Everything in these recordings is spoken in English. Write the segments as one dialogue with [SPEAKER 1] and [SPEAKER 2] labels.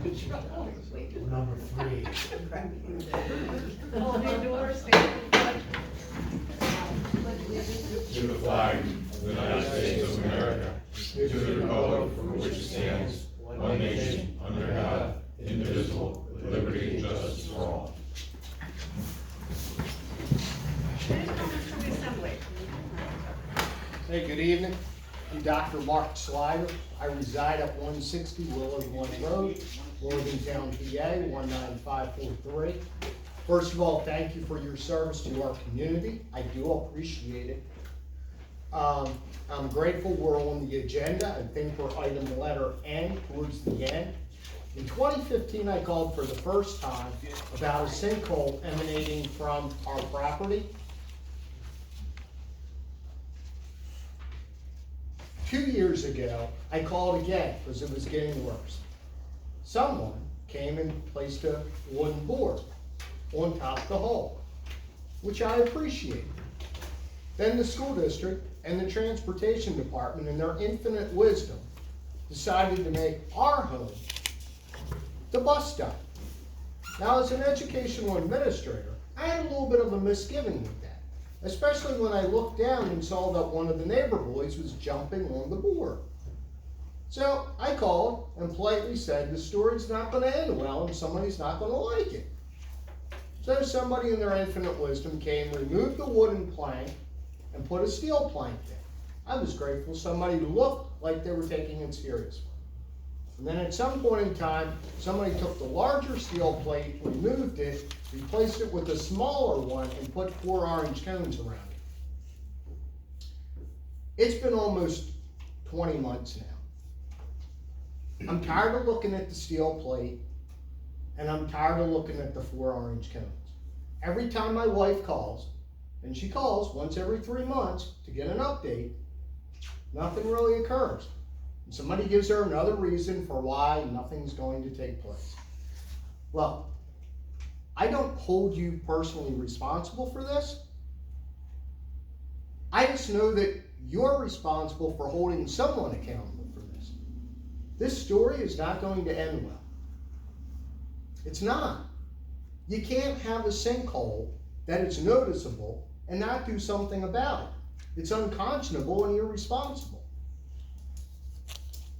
[SPEAKER 1] Number 3.
[SPEAKER 2] Holding doors, stand in front.
[SPEAKER 3] To the flag of the United States of America, to the republic for which it stands, one nation, under God, indivisible, with liberty and justice for all.
[SPEAKER 2] Any comments from the assembly?
[SPEAKER 4] Hey, good evening. I'm Dr. Mark Slider. I reside at 160 Willow One Road, Morgantown, PA, 19543. First of all, thank you for your service to our community. I do appreciate it. I'm grateful we're on the agenda. I think we're item letter N towards the end. In 2015, I called for the first time about a sinkhole emanating from our property. 2 years ago, I called again because it was getting worse. Someone came and placed a wooden board on top of the hole, which I appreciated. Then the school district and the transportation department, in their infinite wisdom, decided to make our home the bus stop. Now, as an educational administrator, I had a little bit of a misgiving with that, especially when I looked down and saw that one of the neighbor boys was jumping on the board. So I called and politely said, the story's not going to end well and somebody's not going to like it. So somebody in their infinite wisdom came, removed the wooden plank, and put a steel plank there. I was grateful somebody looked like they were taking it seriously. And then at some point in time, somebody took the larger steel plate, removed it, replaced it with a smaller one, and put 4 orange cones around it. It's been almost 20 months now. I'm tired of looking at the steel plate, and I'm tired of looking at the 4 orange cones. Every time my wife calls, and she calls once every 3 months to get an update, nothing really occurs. And somebody gives her another reason for why nothing's going to take place. Well, I don't hold you personally responsible for this. I just know that you're responsible for holding someone accountable for this. This story is not going to end well. It's not. You can't have a sinkhole that is noticeable and not do something about it. It's unconscionable and irresponsible.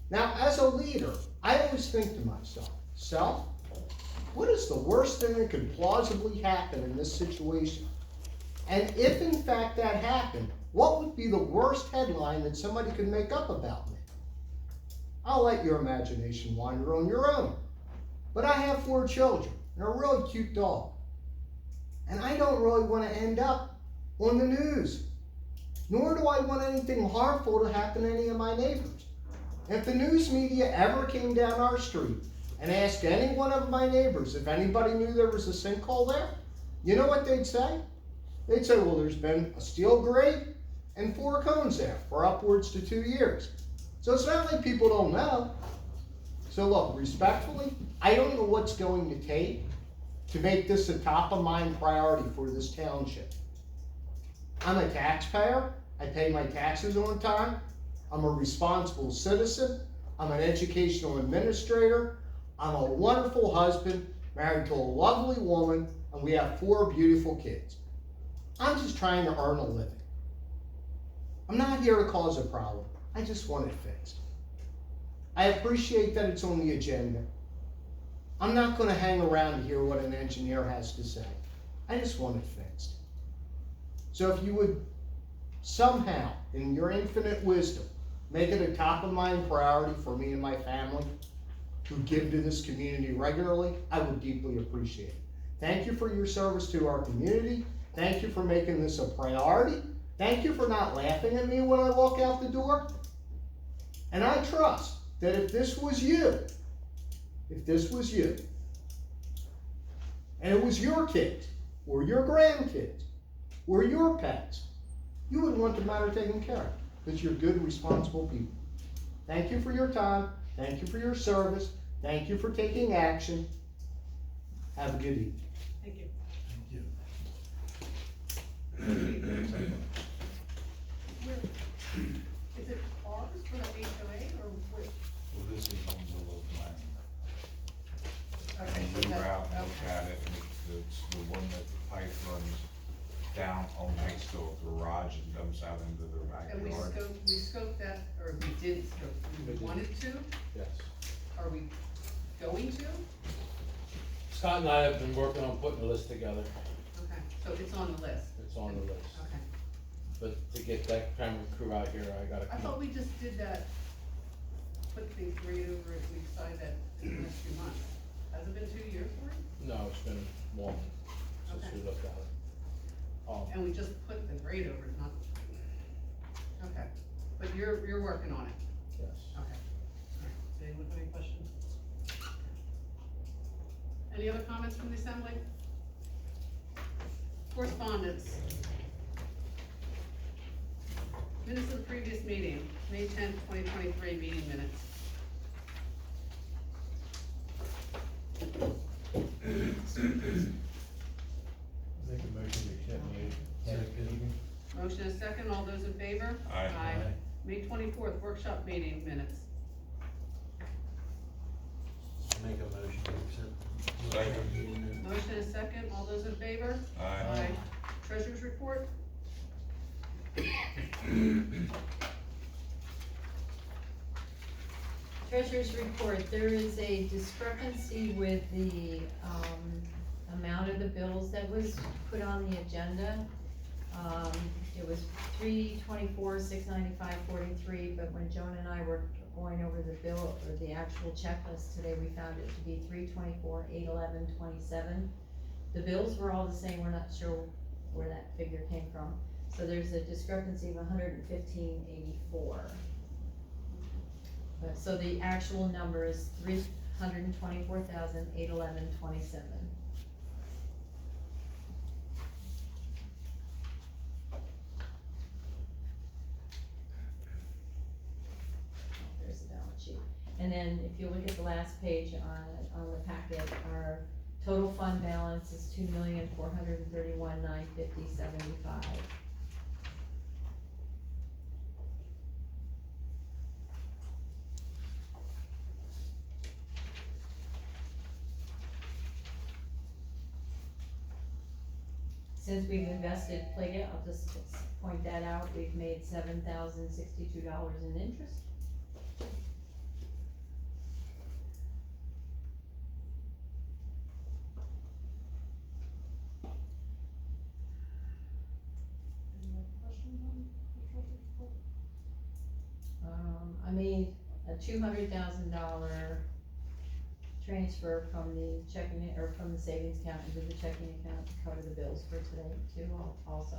[SPEAKER 4] Now, as a leader, I always think to myself, what is the worst thing that could plausibly happen in this situation? And if in fact that happened, what would be the worst headline that somebody could make up about me? I'll let your imagination wander on your own. But I have 4 children and a really cute dog. And I don't really want to end up on the news. Nor do I want anything harmful to happen to any of my neighbors. If the news media ever came down our street and asked any one of my neighbors if anybody knew there was a sinkhole there, you know what they'd say? They'd say, well, there's been a steel grate and 4 cones there for upwards to 2 years. So it's not like people don't know. So look, respectfully, I don't know what's going to take to make this a top of mind priority for this township. I'm a taxpayer. I pay my taxes on time. I'm a responsible citizen. I'm an educational administrator. I'm a wonderful husband, married to a lovely woman, and we have 4 beautiful kids. I'm just trying to earn a living. I'm not here to cause a problem. I just want it fixed. I appreciate that it's on the agenda. I'm not going to hang around to hear what an engineer has to say. I just want it fixed. So if you would somehow, in your infinite wisdom, make it a top of mind priority for me and my family who give to this community regularly, I would deeply appreciate it. Thank you for your service to our community. Thank you for making this a priority. Thank you for not laughing at me when I walk out the door. And I trust that if this was you, and it was your kids, or your grandkids, or your pets, you would want the matter taken care of, because you're good, responsible people. Thank you for your time. Thank you for your service. Thank you for taking action. Have a good evening.
[SPEAKER 2] Thank you. Is it ours for the HOA or which?
[SPEAKER 3] Well, this is on Willow Lane. at it, and it's the one that the pipe runs down on next to a garage and dumps out into their
[SPEAKER 2] And we
[SPEAKER 3] backyard.
[SPEAKER 2] scoped that, or we did scope, we wanted to,
[SPEAKER 1] Yes.
[SPEAKER 2] are we going to?
[SPEAKER 1] Scott and I have been working on putting a list together.
[SPEAKER 2] Okay, so it's on the list,
[SPEAKER 1] It's on the list.
[SPEAKER 2] okay.
[SPEAKER 1] But to get that camera crew out here, I gotta
[SPEAKER 2] I
[SPEAKER 1] come
[SPEAKER 2] thought
[SPEAKER 1] up.
[SPEAKER 2] we just did that, put things right over it, we decided that in the next few months. Has it been 2 years for it?
[SPEAKER 1] No, it's been long since
[SPEAKER 2] Okay.
[SPEAKER 1] we looked at it.
[SPEAKER 2] And we just put the grade over it, not, okay, but you're working on it,
[SPEAKER 1] Yes.
[SPEAKER 2] okay. Alright, does anyone have any questions? Any other comments from the assembly? Correspondence. Minutes of the previous meeting, May 10th, 2023, meeting minutes.
[SPEAKER 5] Make a motion to accept the meeting.
[SPEAKER 2] Motion is second, all those in favor?
[SPEAKER 3] Aye.
[SPEAKER 2] May 24th, workshop meeting minutes.
[SPEAKER 5] Make a motion to accept.
[SPEAKER 3] Second.
[SPEAKER 2] Motion is second, all those in favor?
[SPEAKER 3] Aye.
[SPEAKER 2] Treasurer's report?
[SPEAKER 6] Treasurer's report, there is a discrepancy with the, amount of the bills that was put on the agenda. It was 324, 695, 43, but when Joan and I were going over the bill, or the actual checklist today, we found it to be 324, 811, 27. The bills were all the same, we're not sure where that figure came from. So there's a discrepancy of 115.84. But, so the actual number is 324,811.27. There's the balance sheet. And then if you look at the last page on the packet, our total fund balance is 2,431,950.75. Since we've invested Pliget, I'll just point that out, we've made $7,062 in interest. Any more questions on the treasurer's report? I made a $200,000 transfer from the checking, or from the savings account into the checking account to cover the bills for today too, also.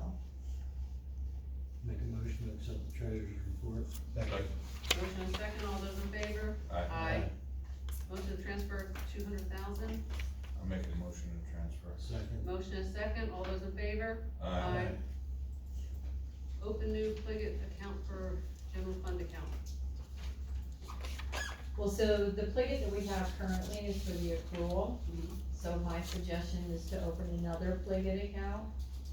[SPEAKER 5] Make a motion to accept the treasurer's report.
[SPEAKER 3] Second.
[SPEAKER 2] Motion is second, all those in favor?
[SPEAKER 3] Aye.
[SPEAKER 2] Motion to transfer 200,000.
[SPEAKER 3] I'll make a motion to transfer.
[SPEAKER 5] Second.
[SPEAKER 2] Motion is second, all those in favor?
[SPEAKER 3] Aye.
[SPEAKER 2] Open new Pliget account for general fund account.
[SPEAKER 6] Well, so the Pliget that we have currently is for the accrual, so my suggestion is to open another Pliget account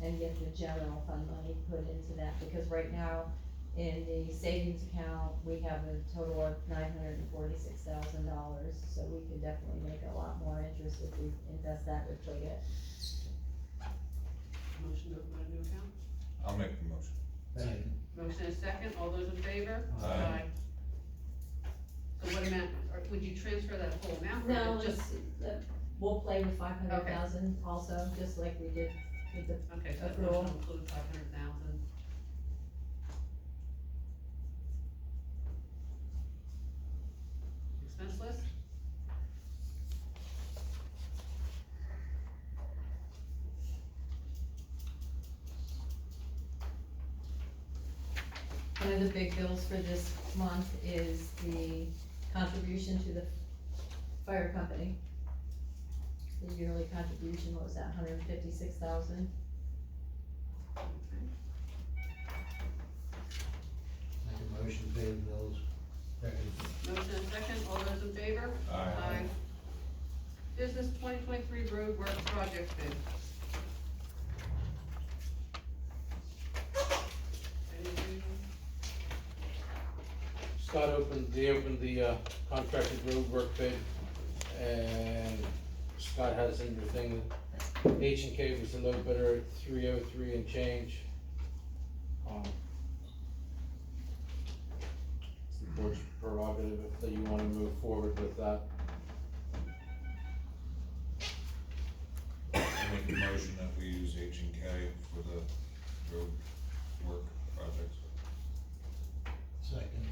[SPEAKER 6] and get the general fund money put into that, because right now, in the savings account, we have a total of $946,000, so we could definitely make a lot more interest if we invest that with Pliget.
[SPEAKER 2] Motion to open a new account.
[SPEAKER 3] I'll make the motion.
[SPEAKER 5] Second.
[SPEAKER 2] Motion is second, all those in favor?
[SPEAKER 3] Aye.
[SPEAKER 2] So what amount, or would you transfer that whole amount? or
[SPEAKER 6] No,
[SPEAKER 2] just?
[SPEAKER 6] we'll play with 500,000 also, just like we did with the,
[SPEAKER 2] Okay, so that
[SPEAKER 6] accrual.
[SPEAKER 2] motion will include 500,000. Expense list?
[SPEAKER 6] one of the big bills for this month is the contribution to the fire company. The yearly contribution, what was that, 156,000?
[SPEAKER 5] Make a motion to pay the bills. Second.
[SPEAKER 2] Motion is second, all those in favor?
[SPEAKER 3] Aye.
[SPEAKER 2] Business 2023 road work project bid. Anything?
[SPEAKER 1] Scott opened the contracted road work bid, and Scott has in your thing, H&K was the low bidder at 303 and change. It's the board's prerogative if that you wanna move forward with that.
[SPEAKER 3] I make a motion that we use H&K for the road work projects.
[SPEAKER 5] Second.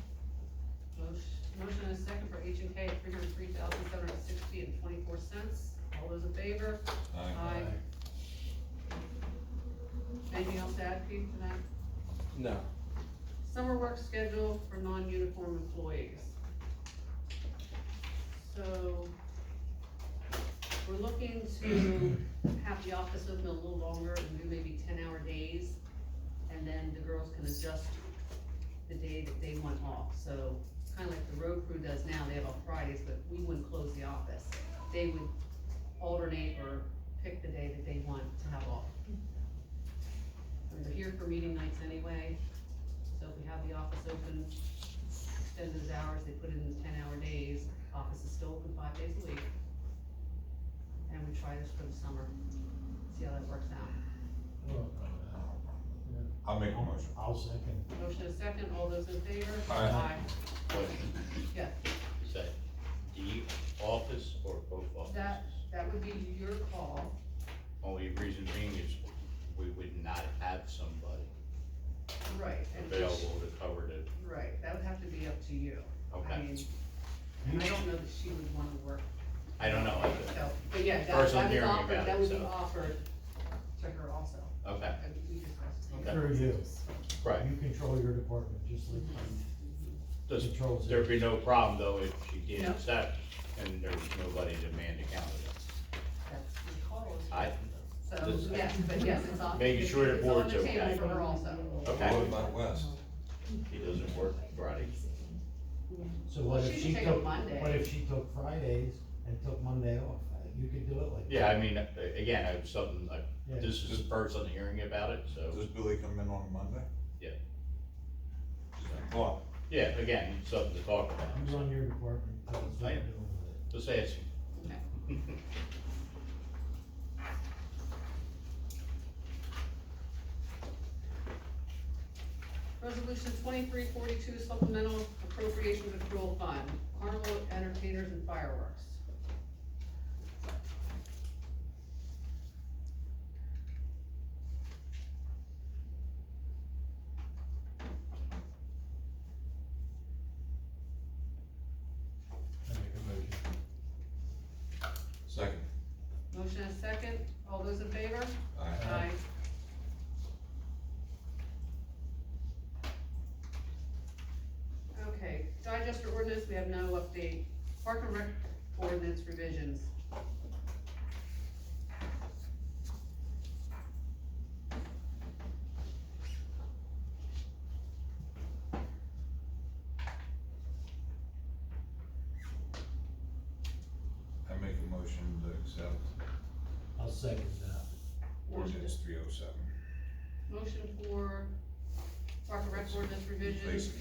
[SPEAKER 2] Motion and a second for H&K at $303,760.24. All those in favor?
[SPEAKER 3] Aye.
[SPEAKER 2] Anything else to add, Pete, to that?
[SPEAKER 1] No.
[SPEAKER 2] Summer work schedule for non-uniform employees. So, we're looking to have the office open a little longer and do maybe 10-hour days, and then the girls can adjust the day that they want off. So, kinda like the road crew does now, they have on Fridays, but we wouldn't close the office. They would alternate or pick the day that they want to have off. And they're here for meeting nights anyway, so if we have the office open, extend those hours, they put it in 10-hour days, office is still open 5 days a week. And we try this for the summer, see how that works out.
[SPEAKER 3] I'll make a motion.
[SPEAKER 5] I'll second.
[SPEAKER 2] Motion is second, all those in favor?
[SPEAKER 3] Aye.
[SPEAKER 7] Question,
[SPEAKER 2] Yeah,
[SPEAKER 7] is that the office or both offices?
[SPEAKER 2] that would be your call.
[SPEAKER 7] Only reason being is we would not have somebody
[SPEAKER 2] Right. And
[SPEAKER 7] available to cover the,
[SPEAKER 2] right, that would have to be up to you. I
[SPEAKER 7] okay.
[SPEAKER 2] mean, and I don't know that she would wanna work,
[SPEAKER 7] I don't know,
[SPEAKER 2] so, but yeah,
[SPEAKER 7] First I'm
[SPEAKER 2] that was
[SPEAKER 7] hearing
[SPEAKER 2] offered,
[SPEAKER 7] about
[SPEAKER 2] that
[SPEAKER 7] it,
[SPEAKER 2] would be
[SPEAKER 7] so.
[SPEAKER 2] offered to her also.
[SPEAKER 7] okay,
[SPEAKER 2] And we discussed it.
[SPEAKER 7] Okay.
[SPEAKER 5] Through you.
[SPEAKER 7] right.
[SPEAKER 5] You control your department, just like
[SPEAKER 7] Does,
[SPEAKER 5] controls it.
[SPEAKER 7] there'd be no problem though if she did
[SPEAKER 2] No.
[SPEAKER 7] accept and there's nobody to man the calendar?
[SPEAKER 2] That's your call. So,
[SPEAKER 7] This-
[SPEAKER 2] yes, but yes, it's on.
[SPEAKER 7] Making sure the
[SPEAKER 2] it's
[SPEAKER 7] board's
[SPEAKER 2] on the table
[SPEAKER 7] okay.
[SPEAKER 2] for her also.
[SPEAKER 7] Okay,
[SPEAKER 3] What about Wes?
[SPEAKER 7] he doesn't work Friday.
[SPEAKER 5] So what
[SPEAKER 2] Well,
[SPEAKER 5] if
[SPEAKER 2] she
[SPEAKER 5] she
[SPEAKER 2] can take a
[SPEAKER 5] took,
[SPEAKER 2] Monday.
[SPEAKER 5] what if she took Fridays and took Monday off? You could do it like that.
[SPEAKER 7] Yeah, I mean, again, I have something like,
[SPEAKER 5] Yeah.
[SPEAKER 7] this is the first I'm hearing about it, so,
[SPEAKER 3] Does Billy come in on Monday?
[SPEAKER 7] Yeah.
[SPEAKER 3] Well,
[SPEAKER 7] yeah, again, something to talk about.
[SPEAKER 5] You run your department, tell us what
[SPEAKER 7] I-
[SPEAKER 5] you're doing with it.
[SPEAKER 7] Just asking.
[SPEAKER 2] Okay. Resolution 2342 supplemental appropriations accrual fund, carnival entertainers and fireworks.
[SPEAKER 5] I make a motion.
[SPEAKER 3] second.
[SPEAKER 2] Motion is second, all those in favor?
[SPEAKER 3] Aye.
[SPEAKER 2] Okay, digester ordinance, we have no update. Park and Rec ordinance revisions.
[SPEAKER 3] I make a motion to accept
[SPEAKER 5] I'll second that.
[SPEAKER 3] ordinance 307.
[SPEAKER 2] Motion for Park and Rec ordinance revisions.
[SPEAKER 3] Replacing.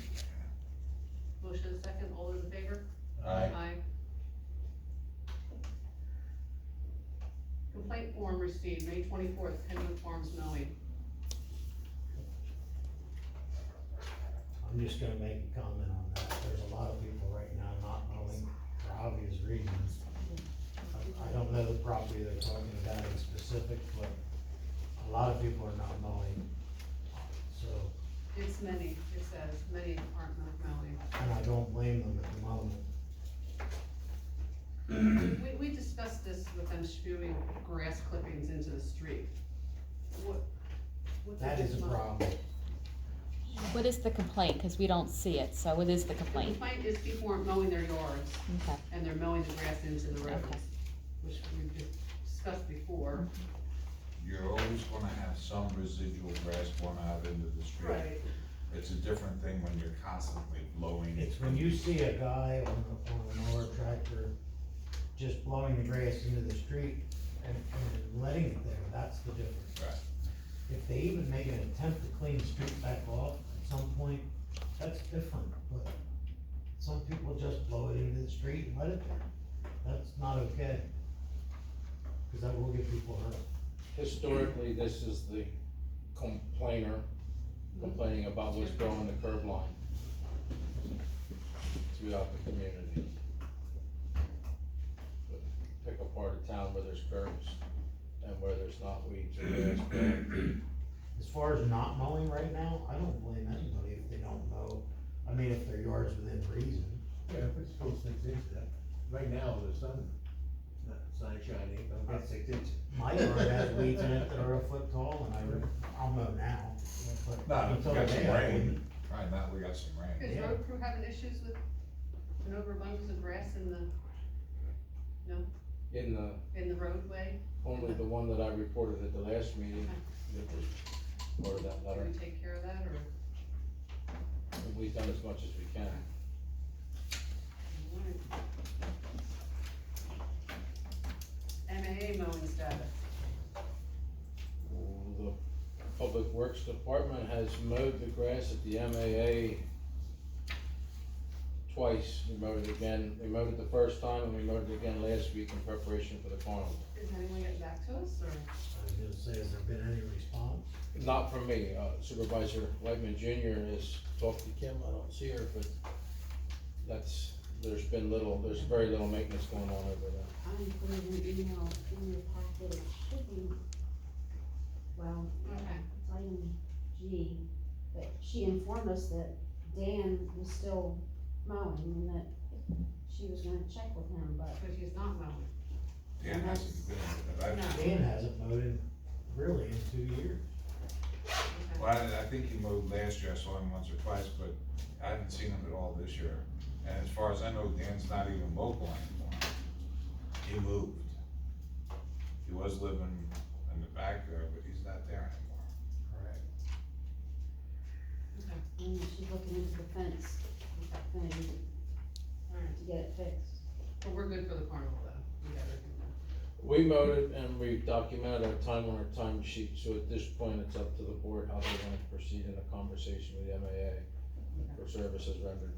[SPEAKER 2] Motion is second, all those in favor?
[SPEAKER 3] Aye.
[SPEAKER 2] Complaint form received, May 24th, Kenwood Farms mowing.
[SPEAKER 5] I'm just gonna make a comment on that. There's a lot of people right now not mowing for obvious reasons. I don't know the property they're talking about in specific, but a lot of people are not mowing. So,
[SPEAKER 2] It's many, it says, many aren't mowing.
[SPEAKER 5] and I don't blame them at the moment.
[SPEAKER 2] We discussed this with them spewing grass clippings into the street. What's
[SPEAKER 5] That
[SPEAKER 2] the
[SPEAKER 5] is a
[SPEAKER 2] big mo-
[SPEAKER 5] problem.
[SPEAKER 8] What is the complaint? Cause we don't see it, so what is the
[SPEAKER 2] The
[SPEAKER 8] complaint?
[SPEAKER 2] complaint is people aren't mowing their yards,
[SPEAKER 8] Okay,
[SPEAKER 2] and they're mowing the grass into the roads,
[SPEAKER 8] Okay.
[SPEAKER 2] which we've discussed before.
[SPEAKER 3] You're always gonna have some residual grass going out into the street. It's a different thing when you're constantly blowing.
[SPEAKER 5] It's when you see a guy on a mower tractor just blowing the grass into the street and letting it there, that's the difference.
[SPEAKER 3] Right.
[SPEAKER 5] If they even make an attempt to clean the street back off at some point, that's different, but some people just blow it into the street and let it there. That's not okay. cause that will get people hurt.
[SPEAKER 1] Historically, this is the complainer complaining about what's growing the curb line throughout the community. But pick a part of town where there's curbs and where there's not weeds or grass growing.
[SPEAKER 5] As far as not mowing right now, I don't blame anybody if they don't mow. I mean, if their yard's within reason.
[SPEAKER 9] Yeah, if it's supposed 6 inches, right now, the sun shining, don't get 6 inches.
[SPEAKER 5] My yard has weeds in it that are a foot tall, and I'll mow now. But
[SPEAKER 3] Not if we
[SPEAKER 5] until
[SPEAKER 3] got some
[SPEAKER 5] then, I
[SPEAKER 3] rain.
[SPEAKER 5] wouldn't.
[SPEAKER 3] Right now, we got some rain.
[SPEAKER 2] Is
[SPEAKER 5] Yeah.
[SPEAKER 2] road crew having issues with an overabundance of grass in the, in the roadway?
[SPEAKER 1] Only the one that I reported at the last meeting, that was part of that
[SPEAKER 2] Do
[SPEAKER 1] letter.
[SPEAKER 2] we take care of that, or?
[SPEAKER 1] And we've done as much as we can.
[SPEAKER 2] MAA mowing status.
[SPEAKER 1] The Public Works Department has mowed the grass at the MAA twice. We mowed it again, we mowed it the first time and we mowed it again last week in preparation for the carnival.
[SPEAKER 2] Is anyone getting back to us, or?
[SPEAKER 5] I was gonna say, has there been any response?
[SPEAKER 1] Not from me, Supervisor Whiteman Jr. has talked to Kim, I don't see her, but there's very little maintenance going on over there.
[SPEAKER 10] I'm putting an email in your packet, it should be, well,
[SPEAKER 2] Okay.
[SPEAKER 10] it's item G, but she informed us that Dan was still mowing and that she was gonna check with him, but
[SPEAKER 2] Because he's not mowing.
[SPEAKER 3] Dan hasn't been,
[SPEAKER 2] No.
[SPEAKER 5] Dan hasn't mowed in, really, in 2 years.
[SPEAKER 2] Okay.
[SPEAKER 3] well, I think he mowed last year, I saw him once or twice, but I haven't seen him at all this year. And as far as I know, Dan's not even local anymore. He moved. He was living in the back there, but he's not there anymore.
[SPEAKER 5] Correct.
[SPEAKER 2] Okay.
[SPEAKER 10] and she's looking into the fence thing
[SPEAKER 2] Alright,
[SPEAKER 10] to get it fixed.
[SPEAKER 2] but we're good for the carnival though, we got everything done.
[SPEAKER 1] We mowed it and we documented our time on our time sheet, so at this point, it's up to the board how they want to proceed in a conversation with the MAA for services rendered.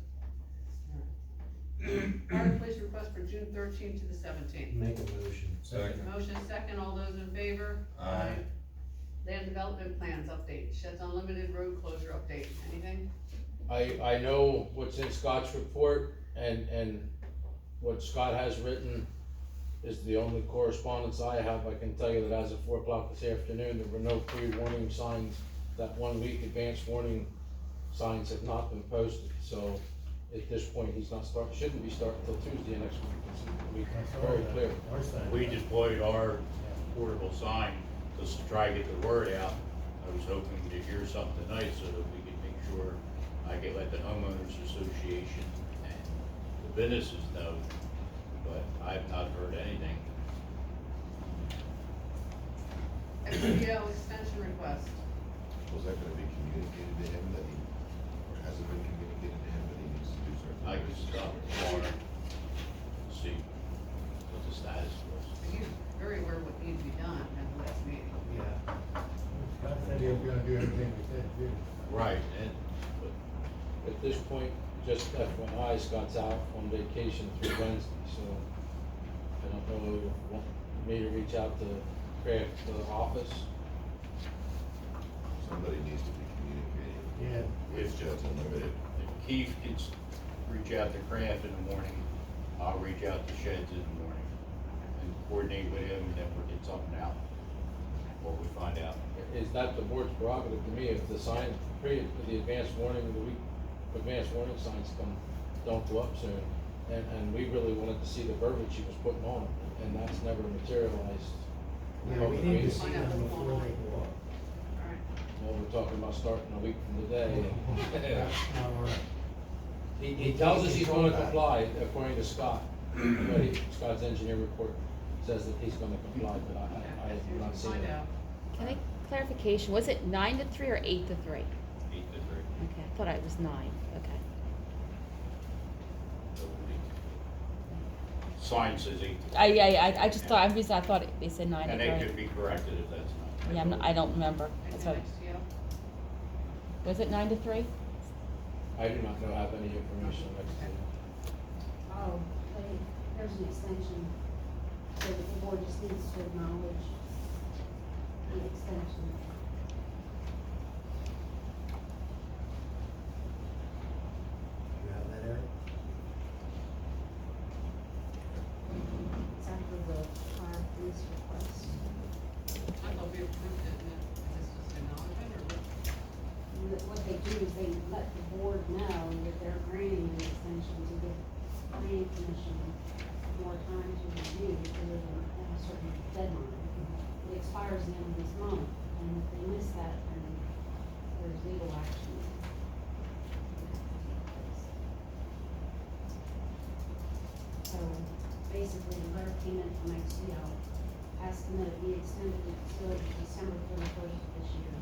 [SPEAKER 2] Fire police request for June 13th to the 17th.
[SPEAKER 5] Make a motion.
[SPEAKER 3] Second.
[SPEAKER 2] Motion second, all those in favor?
[SPEAKER 3] Aye.
[SPEAKER 2] Land development plans update, Sheds Unlimited road closure update, anything?
[SPEAKER 1] I know what's in Scott's report, and what Scott has written is the only correspondence I have. I can tell you that as of 4 o'clock this afternoon, there were no pre-warning signs. That 1 week advance warning signs have not been posted, so at this point, shouldn't be starting until Tuesday of next week. It's very clear.
[SPEAKER 7] We deployed our portable sign just to try to get the word out. I was hoping to hear something tonight so that we could make sure I could let the homeowners association and the businesses know, but I've not heard anything.
[SPEAKER 2] FPO extension request,
[SPEAKER 11] Was that gonna be communicated to him that he, or has it been communicated to him that he needs to do certain?
[SPEAKER 7] I could stop tomorrow, see what the status was.
[SPEAKER 2] he's very aware of what needs to be done at the last meeting.
[SPEAKER 5] Yeah.
[SPEAKER 9] Scott said he was gonna do everything we said to do.
[SPEAKER 7] Right, and, but
[SPEAKER 1] At this point, just FYI, Scott's out on vacation through Wednesday, so I don't know if you want me to reach out to Kraft, to the office.
[SPEAKER 11] Somebody needs to be communicating
[SPEAKER 5] Yeah.
[SPEAKER 11] with Sheds Unlimited.
[SPEAKER 7] if Keith can reach out to Kraft in the morning, I'll reach out to Sheds in the morning and coordinate with him, and then we'll get something out, what we find out.
[SPEAKER 1] Is that the board's prerogative to me, if the sign, the advanced warning of the week, advanced warning signs don't go up soon, and we really wanted to see the verbiage he was putting on it, and that's never materialized.
[SPEAKER 5] Yeah, we need to see them before they go up.
[SPEAKER 2] Alright,
[SPEAKER 1] Well, we're talking about starting a week from today.
[SPEAKER 5] That's not right.
[SPEAKER 1] He tells us he's gonna comply, according to Scott, but Scott's engineer report says that he's gonna comply, but I have not seen
[SPEAKER 2] find
[SPEAKER 1] it.
[SPEAKER 2] out.
[SPEAKER 8] Can I, clarification, was it 9 to 3 or 8 to 3?
[SPEAKER 7] 8 to 3.
[SPEAKER 8] Okay, I thought it was 9, okay.
[SPEAKER 7] Sign says 8 to 3.
[SPEAKER 8] I just thought, I thought they said 9 to
[SPEAKER 7] And
[SPEAKER 8] 3.
[SPEAKER 7] they could be corrected if that's not.
[SPEAKER 8] Yeah, I don't remember, that's
[SPEAKER 2] Anything
[SPEAKER 8] what,
[SPEAKER 2] next to you?
[SPEAKER 8] was it 9 to 3?
[SPEAKER 1] I do not have any information next to you.
[SPEAKER 10] Oh, there's an extension. So the board just needs to acknowledge the extension.
[SPEAKER 5] You have that, Eric?
[SPEAKER 10] It's after the prior police request.
[SPEAKER 2] I thought we approved it, and is this just acknowledgement, or what?
[SPEAKER 10] What they do is they let the board know that they're granting an extension to give planning commission more time to review within a certain deadline. It expires the end of this month, and if they miss that, then there's legal action. So basically, the letter came in from XCO asking that it be extended until December 31st of this year.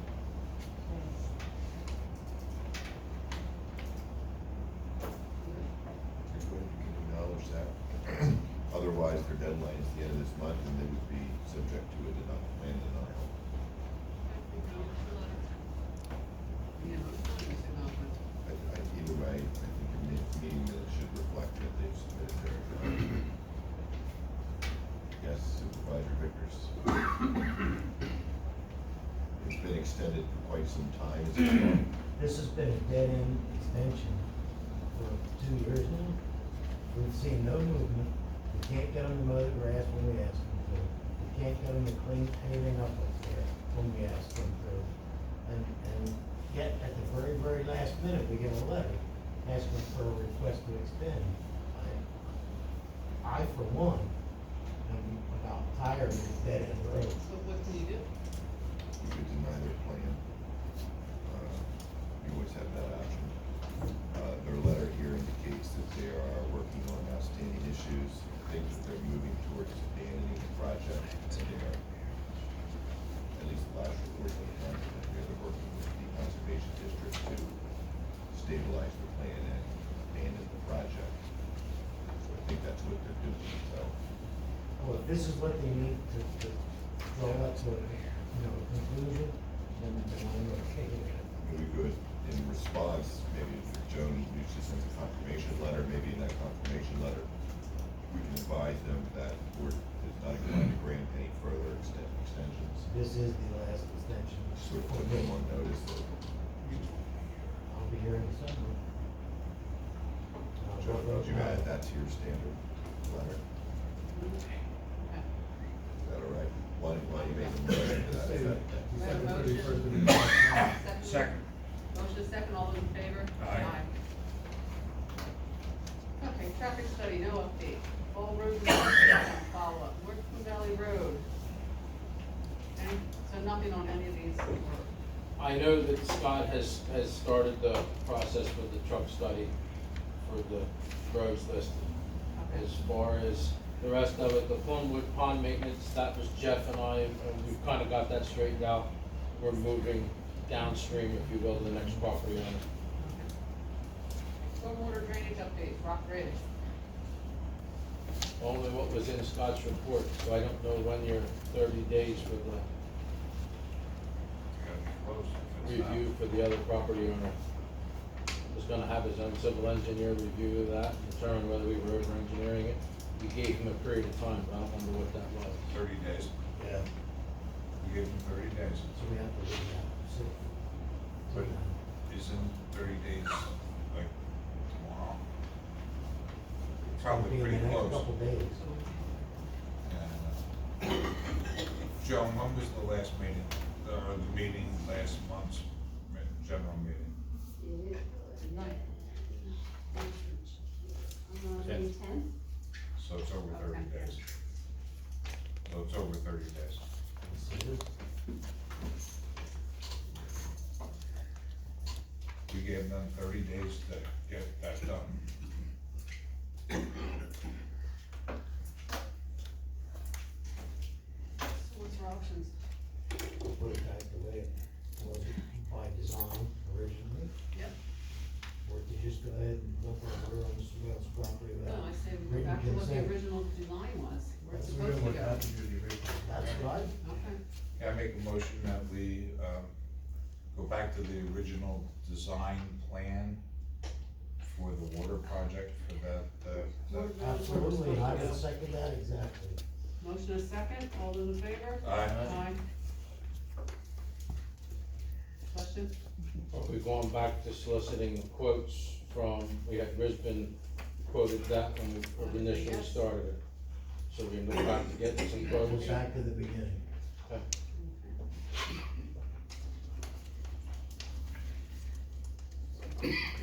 [SPEAKER 10] So,
[SPEAKER 11] Everybody can acknowledge that. Otherwise, their deadline is the end of this month, and they would be subject to a plan denial.
[SPEAKER 2] Yeah, it's acknowledgement.
[SPEAKER 11] Either way, I think a meeting minutes should reflect that they've submitted their, yes, Supervisor Vickers. It's been extended for quite some time. Is it not?
[SPEAKER 5] This has been a dead-end extension for 2 years now. We've seen no movement. We can't get them to mow the grass when we ask them to. We can't get them to clean anything up up there when we ask them to. And yet, at the very, very last minute, we get a letter asking for a request to extend. I, for one, am about tired of this dead-end road.
[SPEAKER 2] So what can you do?
[SPEAKER 11] You could deny their plan. You always have that option. Their letter here indicates that they are working on outstanding issues, things that they're moving towards abandoning the project. And they are, at least the last report they had, that they're working with the Conservation District to stabilize the plan and abandon the project. So I think that's what they're doing, so.
[SPEAKER 5] Well, if this is what they need to draw up to a, conclusion, then I'm okay with it.
[SPEAKER 11] Very good. In response, maybe if Joan usually sends a confirmation letter, maybe in that confirmation letter, we can advise them that the board is not inclined to grant any further extensions.
[SPEAKER 5] This is the last extension.
[SPEAKER 11] Sort of put them on notice that,
[SPEAKER 5] I'll be here in December. I'll
[SPEAKER 11] Joan,
[SPEAKER 5] vote
[SPEAKER 11] would you
[SPEAKER 5] no.
[SPEAKER 11] add that to your standard letter?
[SPEAKER 2] Okay.
[SPEAKER 11] Is that all right? Why don't you make a motion to that effect?
[SPEAKER 2] We have a
[SPEAKER 9] December 31st of the
[SPEAKER 2] motion.
[SPEAKER 3] Second.
[SPEAKER 2] Motion is second, all those in favor?
[SPEAKER 3] Aye.
[SPEAKER 2] Okay, traffic study, no update. All roads and follow up. North Valley Road. And, so nothing on any of these, or,
[SPEAKER 1] I know that Scott has started the process with the truck study for the roads listed.
[SPEAKER 2] okay.
[SPEAKER 1] As far as the rest of it, the Plumwood Pond maintenance, that was Jeff and I, and we've kind of got that straightened out. We're moving downstream, if you will, to the next property owner.
[SPEAKER 2] Stormwater drainage update, Rock Ridge.
[SPEAKER 1] Only what was in Scott's report, so I don't know when your 30 days for the
[SPEAKER 3] Gotta be close if it's not.
[SPEAKER 1] review for the other property owner. Was gonna have his own civil engineer review that, determine whether we were over engineering it. We gave him a period of time, but I don't remember what that was.
[SPEAKER 3] 30 days.
[SPEAKER 5] Yeah,
[SPEAKER 3] We gave them 30 days.
[SPEAKER 5] so we have to leave that. So,
[SPEAKER 3] But isn't 30 days like tomorrow? Probably
[SPEAKER 5] Be in
[SPEAKER 3] pretty
[SPEAKER 5] the next
[SPEAKER 3] close.
[SPEAKER 5] couple days.
[SPEAKER 3] Joan, when was the last meeting, the meeting last month's general meeting?
[SPEAKER 10] On the 10th?
[SPEAKER 3] So it's over 30
[SPEAKER 2] Okay.
[SPEAKER 3] days. So it's over 30 days.
[SPEAKER 5] So this-
[SPEAKER 3] We gave them 30 days to get that done.
[SPEAKER 2] So what's our options?
[SPEAKER 5] Put it back the way it was by design originally,
[SPEAKER 2] Yep.
[SPEAKER 5] or to just go ahead and look over on someone else's property
[SPEAKER 2] No,
[SPEAKER 5] without.
[SPEAKER 2] I say we go
[SPEAKER 5] written
[SPEAKER 2] back to what the
[SPEAKER 5] consent.
[SPEAKER 2] original design was, where it's
[SPEAKER 5] That's
[SPEAKER 2] supposed to
[SPEAKER 9] What
[SPEAKER 2] go.
[SPEAKER 9] happened to the original?
[SPEAKER 5] That's right.
[SPEAKER 2] Okay.
[SPEAKER 3] Yeah, I make a motion that we, go back to the original design plan for the water project for that,
[SPEAKER 5] Absolutely, I would second that exactly.
[SPEAKER 2] Motion is second, all those in favor?
[SPEAKER 3] Aye.
[SPEAKER 2] Question?
[SPEAKER 1] Are we going back to soliciting quotes from, we had Brisbane quoted that when we initially
[SPEAKER 2] Yes.
[SPEAKER 1] started it. So we can go back to getting some
[SPEAKER 5] Go
[SPEAKER 1] quotes.
[SPEAKER 5] back to the beginning.
[SPEAKER 2] Okay.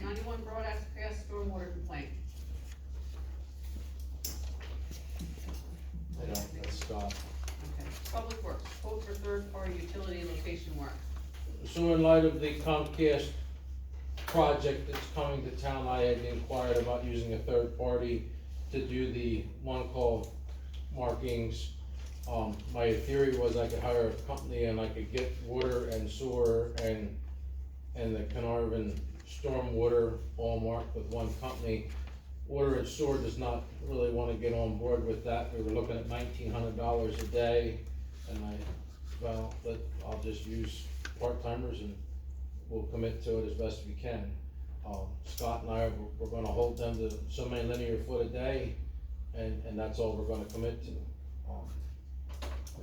[SPEAKER 2] 91 Broad Axe Pass stormwater complaint.
[SPEAKER 1] I don't, that's Scott.
[SPEAKER 2] Okay. Public Works, quote for third-party utility location work.
[SPEAKER 1] So in light of the Comcast project that's coming to town, I had inquired about using a third party to do the one-call markings. My theory was I could hire a company and I could get water and sewer and the Carnarvon stormwater all marked with one company. Water and sewer does not really wanna get on board with that. We were looking at $1,900 a day, and I'll just use part-timers and we'll commit to it as best we can. Scott and I, we're gonna hold them to so many linear foot a day, and that's all we're gonna commit to.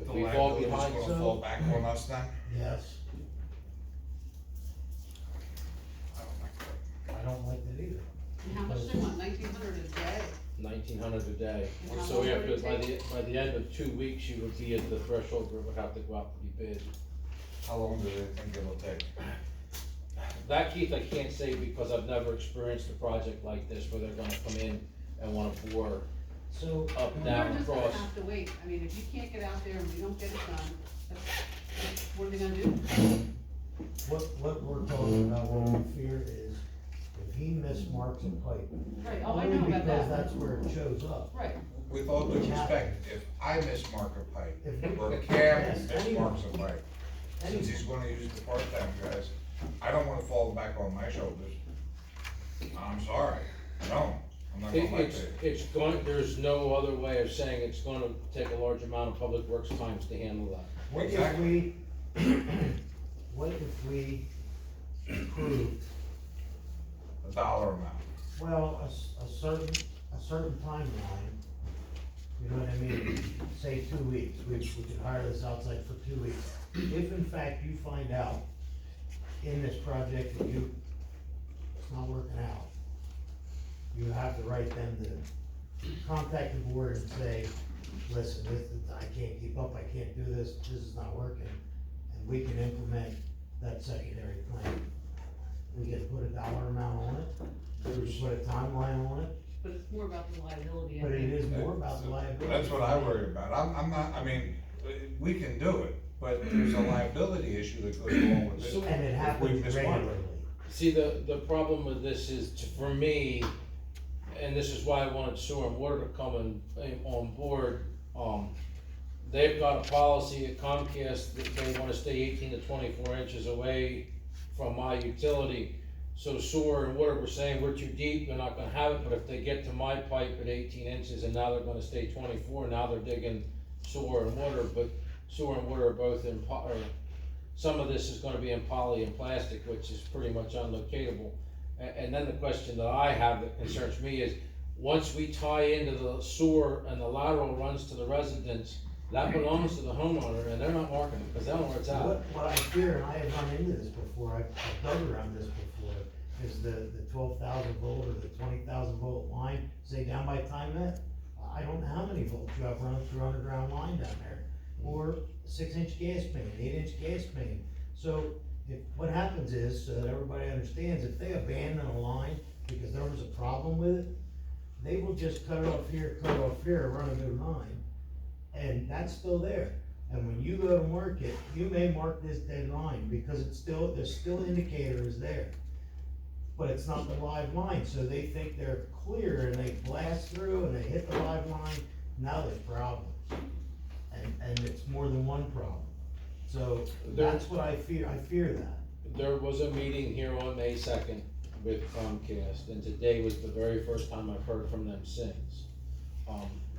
[SPEAKER 1] If
[SPEAKER 3] The
[SPEAKER 1] we fall
[SPEAKER 3] liability's
[SPEAKER 1] behind,
[SPEAKER 3] gonna fall back on us then?
[SPEAKER 5] Yes,
[SPEAKER 3] I don't like that.
[SPEAKER 5] I don't like that either.
[SPEAKER 2] And how much they want, 1,900 a day?
[SPEAKER 1] 1,900 a day.
[SPEAKER 2] And how
[SPEAKER 1] So we
[SPEAKER 2] long
[SPEAKER 1] have
[SPEAKER 2] would
[SPEAKER 1] to,
[SPEAKER 2] it
[SPEAKER 1] by the end of 2 weeks, you would be at the threshold where it would have to go out to be bid.
[SPEAKER 3] How long do they think it'll take?
[SPEAKER 1] That, Keith, I can't say because I've never experienced a project like this where they're gonna come in and wanna bore
[SPEAKER 5] So,
[SPEAKER 1] up,
[SPEAKER 2] Well,
[SPEAKER 1] down,
[SPEAKER 2] they're just gonna
[SPEAKER 1] across.
[SPEAKER 2] have to wait, I mean, if you can't get out there and we don't get it done, what are they gonna do?
[SPEAKER 5] what we're talking about, what we fear is, if he mismarks a pipe,
[SPEAKER 2] Right, oh, I
[SPEAKER 5] only
[SPEAKER 2] know about
[SPEAKER 5] because
[SPEAKER 2] that,
[SPEAKER 5] that's where it shows up.
[SPEAKER 2] right,
[SPEAKER 3] With all due respect, if I mismark a pipe,
[SPEAKER 5] If we-
[SPEAKER 3] or Cam
[SPEAKER 5] Yes, anyone.
[SPEAKER 3] mismarks a pipe, since he's gonna use the part-time guys, I don't wanna fall back on my shoulders. I'm sorry, no, I'm not gonna like that.
[SPEAKER 1] It's going, there's no other way of saying it's gonna take a large amount of public works times to handle that.
[SPEAKER 5] What if
[SPEAKER 3] Exactly.
[SPEAKER 5] what if we approved,
[SPEAKER 3] A dollar amount.
[SPEAKER 5] well, a certain timeline, you know what I mean? Say 2 weeks, we could hire this outside for 2 weeks. If in fact you find out in this project that it's not working out, you have the right then to contact the board and say, listen, I can't keep up, I can't do this is not working, and we can implement that secondary plan. We can put a dollar amount on it, we can put a timeline on it,
[SPEAKER 2] but it's more about the liability. I
[SPEAKER 5] but it
[SPEAKER 2] think.
[SPEAKER 5] is more about the liability.
[SPEAKER 3] That's what I worry about, I'm not, I mean, we can do it, but there's a liability issue that goes along with it.
[SPEAKER 5] And it
[SPEAKER 3] If we
[SPEAKER 5] happens
[SPEAKER 3] mismark.
[SPEAKER 5] regularly.
[SPEAKER 1] See, the problem with this is, for me, and this is why I wanted sewer and water to come on board, they've got a policy at Comcast that they wanna stay 18 to 24 inches away from my utility. So sewer and water, we're saying we're too deep, they're not gonna have it, but if they get to my pipe at 18 inches and now they're gonna stay 24, now they're digging sewer and water, but sewer and water are both or some of this is gonna be in poly and plastic, which is pretty much unlocatable. And then the question that I have that concerns me is, once we tie into the sewer and the lateral runs to the residents, that belongs to the homeowner, and they're not marking it, cause they don't know where it's at.
[SPEAKER 5] What I fear, and I have run into this before, I've dug around this before, is the 12,000 volt or the 20,000 volt line, say down by Time Met. I don't know how many volts you have running through underground line down there, or 6-inch gas main, 8-inch gas main. So what happens is, so that everybody understands, if they abandon a line because there was a problem with it, they will just cut it off here, run a new line, and that's still there. And when you go to mark it, you may mark this dead line, because there's still indicators there. But it's not the live line, so they think they're clear, and they blast through, and they hit the live line, now there's problems. And it's more than one problem. So that's what I fear that.
[SPEAKER 1] There was a meeting here on May 2nd with Comcast, and today was the very first time I've heard from them since.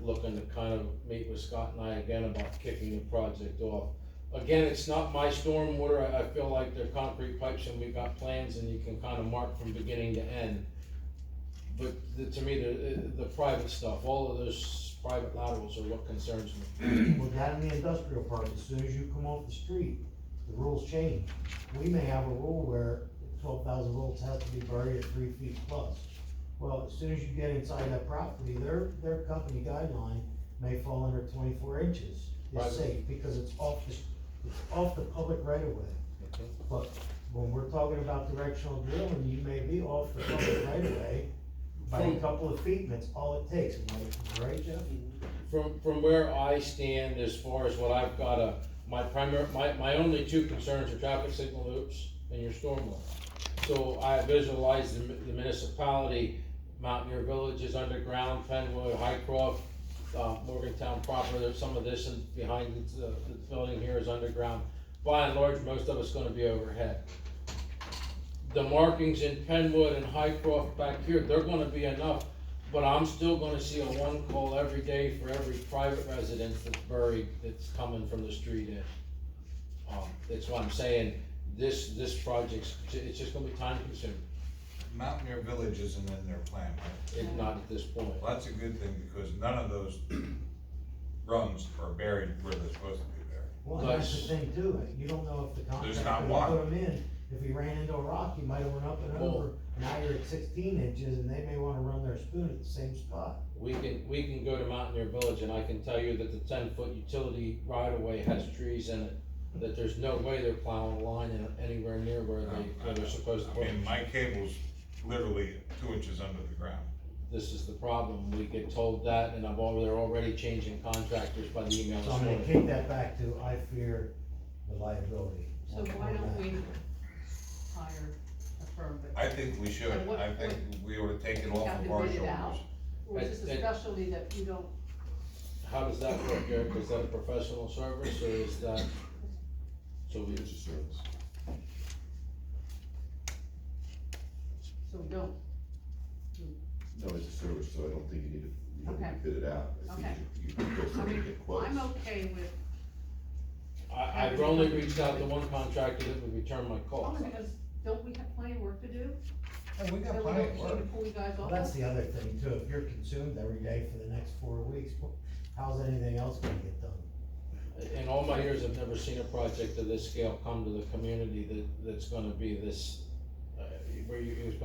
[SPEAKER 1] Looking to kind of meet with Scott and I again about kicking the project off. Again, it's not my stormwater, I feel like they're concrete pipes and we've got plans and you can kind of mark from beginning to end. But to me, the private stuff, all of those private laterals are what concerns me.
[SPEAKER 5] Well, down in the industrial park, as soon as you come off the street, the rules change. We may have a rule where 12,000 volts has to be buried at 3 feet plus. Well, as soon as you get inside that property, their company guideline may fall under 24 inches.
[SPEAKER 1] Right.
[SPEAKER 5] It's safe, because it's off the public right of way.
[SPEAKER 1] Okay.
[SPEAKER 5] But when we're talking about directional drilling, you may be off the public right of way by a couple of feet, and that's all it takes. Am I right, Jeff?
[SPEAKER 1] From where I stand, as far as what I've got, my only two concerns are traffic signal loops and your stormwater. So I visualize the municipality, Mountaineer Village is underground, Penwood, Highcroft, Morgantown proper, there's some of this and behind the building here is underground. By and large, most of it's gonna be overhead. The markings in Penwood and Highcroft back here, they're gonna be enough, but I'm still gonna see a one call every day for every private residence that's buried, that's coming from the street in. That's why I'm saying, this project's, it's just gonna be time consuming,
[SPEAKER 3] Mountaineer Village isn't in their plan, right?
[SPEAKER 1] if not at this point.
[SPEAKER 3] Well, that's a good thing, because none of those rungs are buried where they're supposed to be buried.
[SPEAKER 5] Well, and that's the thing too, you don't know if the
[SPEAKER 3] There's
[SPEAKER 5] contractor
[SPEAKER 3] not
[SPEAKER 5] that
[SPEAKER 3] one.
[SPEAKER 5] put them in, if he ran into a rock, he might have went up and
[SPEAKER 1] Well-
[SPEAKER 5] over. Now you're at 16 inches, and they may wanna run their spoon at the same spot.
[SPEAKER 1] We can go to Mountaineer Village and I can tell you that the 10-foot utility right of way has trees in it, that there's no way they're plowing a line in anywhere near where they're supposed to
[SPEAKER 3] I
[SPEAKER 1] put
[SPEAKER 3] mean,
[SPEAKER 1] it.
[SPEAKER 3] my cable's literally 2 inches under the ground.
[SPEAKER 1] This is the problem, we get told that and they're already changing contractors by the email
[SPEAKER 5] So
[SPEAKER 1] this
[SPEAKER 5] I'm gonna
[SPEAKER 1] morning.
[SPEAKER 5] kick that back to, I fear the liability.
[SPEAKER 2] So
[SPEAKER 5] on
[SPEAKER 2] why don't
[SPEAKER 5] that.
[SPEAKER 2] we hire a firm, but
[SPEAKER 3] I think we should,
[SPEAKER 2] And what-
[SPEAKER 3] I think we ought to take it off
[SPEAKER 2] have
[SPEAKER 3] of
[SPEAKER 2] to
[SPEAKER 3] our
[SPEAKER 2] bid it out?
[SPEAKER 3] shoulders.
[SPEAKER 2] or is this a
[SPEAKER 1] And-
[SPEAKER 2] specialty that you don't,
[SPEAKER 1] How does that work, Eric, is that a professional service or is that, so we,
[SPEAKER 11] It's a service.
[SPEAKER 2] so we don't?
[SPEAKER 11] No, it's a service, so I don't think you need to
[SPEAKER 2] Okay.
[SPEAKER 11] bid it out. I think
[SPEAKER 2] Okay.
[SPEAKER 11] you can go
[SPEAKER 2] I
[SPEAKER 11] somewhere
[SPEAKER 2] mean,
[SPEAKER 11] and get quotes.
[SPEAKER 2] I'm okay with,
[SPEAKER 1] I've only reached out to one contractor that would return my call.
[SPEAKER 2] only because, don't we have plenty of work to do?
[SPEAKER 3] And we got
[SPEAKER 2] That we
[SPEAKER 3] plenty
[SPEAKER 2] don't
[SPEAKER 3] of
[SPEAKER 2] need
[SPEAKER 3] work.
[SPEAKER 2] to pull you guys
[SPEAKER 5] Well,
[SPEAKER 2] off?
[SPEAKER 5] that's the other thing too, if you're consumed every day for the next 4 weeks, how's anything else gonna get done?
[SPEAKER 1] In all my years, I've never seen a project of this scale come to the community that's gonna be this, where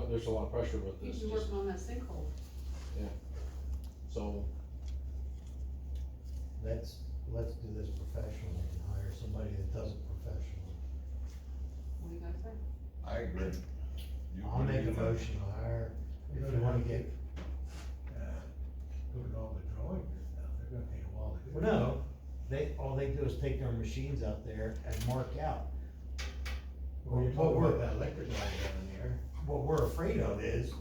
[SPEAKER 1] there's a lot of pressure with this.
[SPEAKER 2] You're working on that sinkhole.
[SPEAKER 1] So,
[SPEAKER 5] Let's do this professionally and hire somebody that does it professionally.
[SPEAKER 2] What do you guys think?
[SPEAKER 3] I agree.
[SPEAKER 5] I'll make a motion to hire, if you wanna get,
[SPEAKER 9] Put all the drawings down, they're gonna take a while to do.
[SPEAKER 5] well, no, all they do is take their machines out there and mark out.
[SPEAKER 9] Well, you're
[SPEAKER 5] What
[SPEAKER 9] talking
[SPEAKER 5] we're-
[SPEAKER 9] about that electric line down there.
[SPEAKER 5] What we're afraid of is,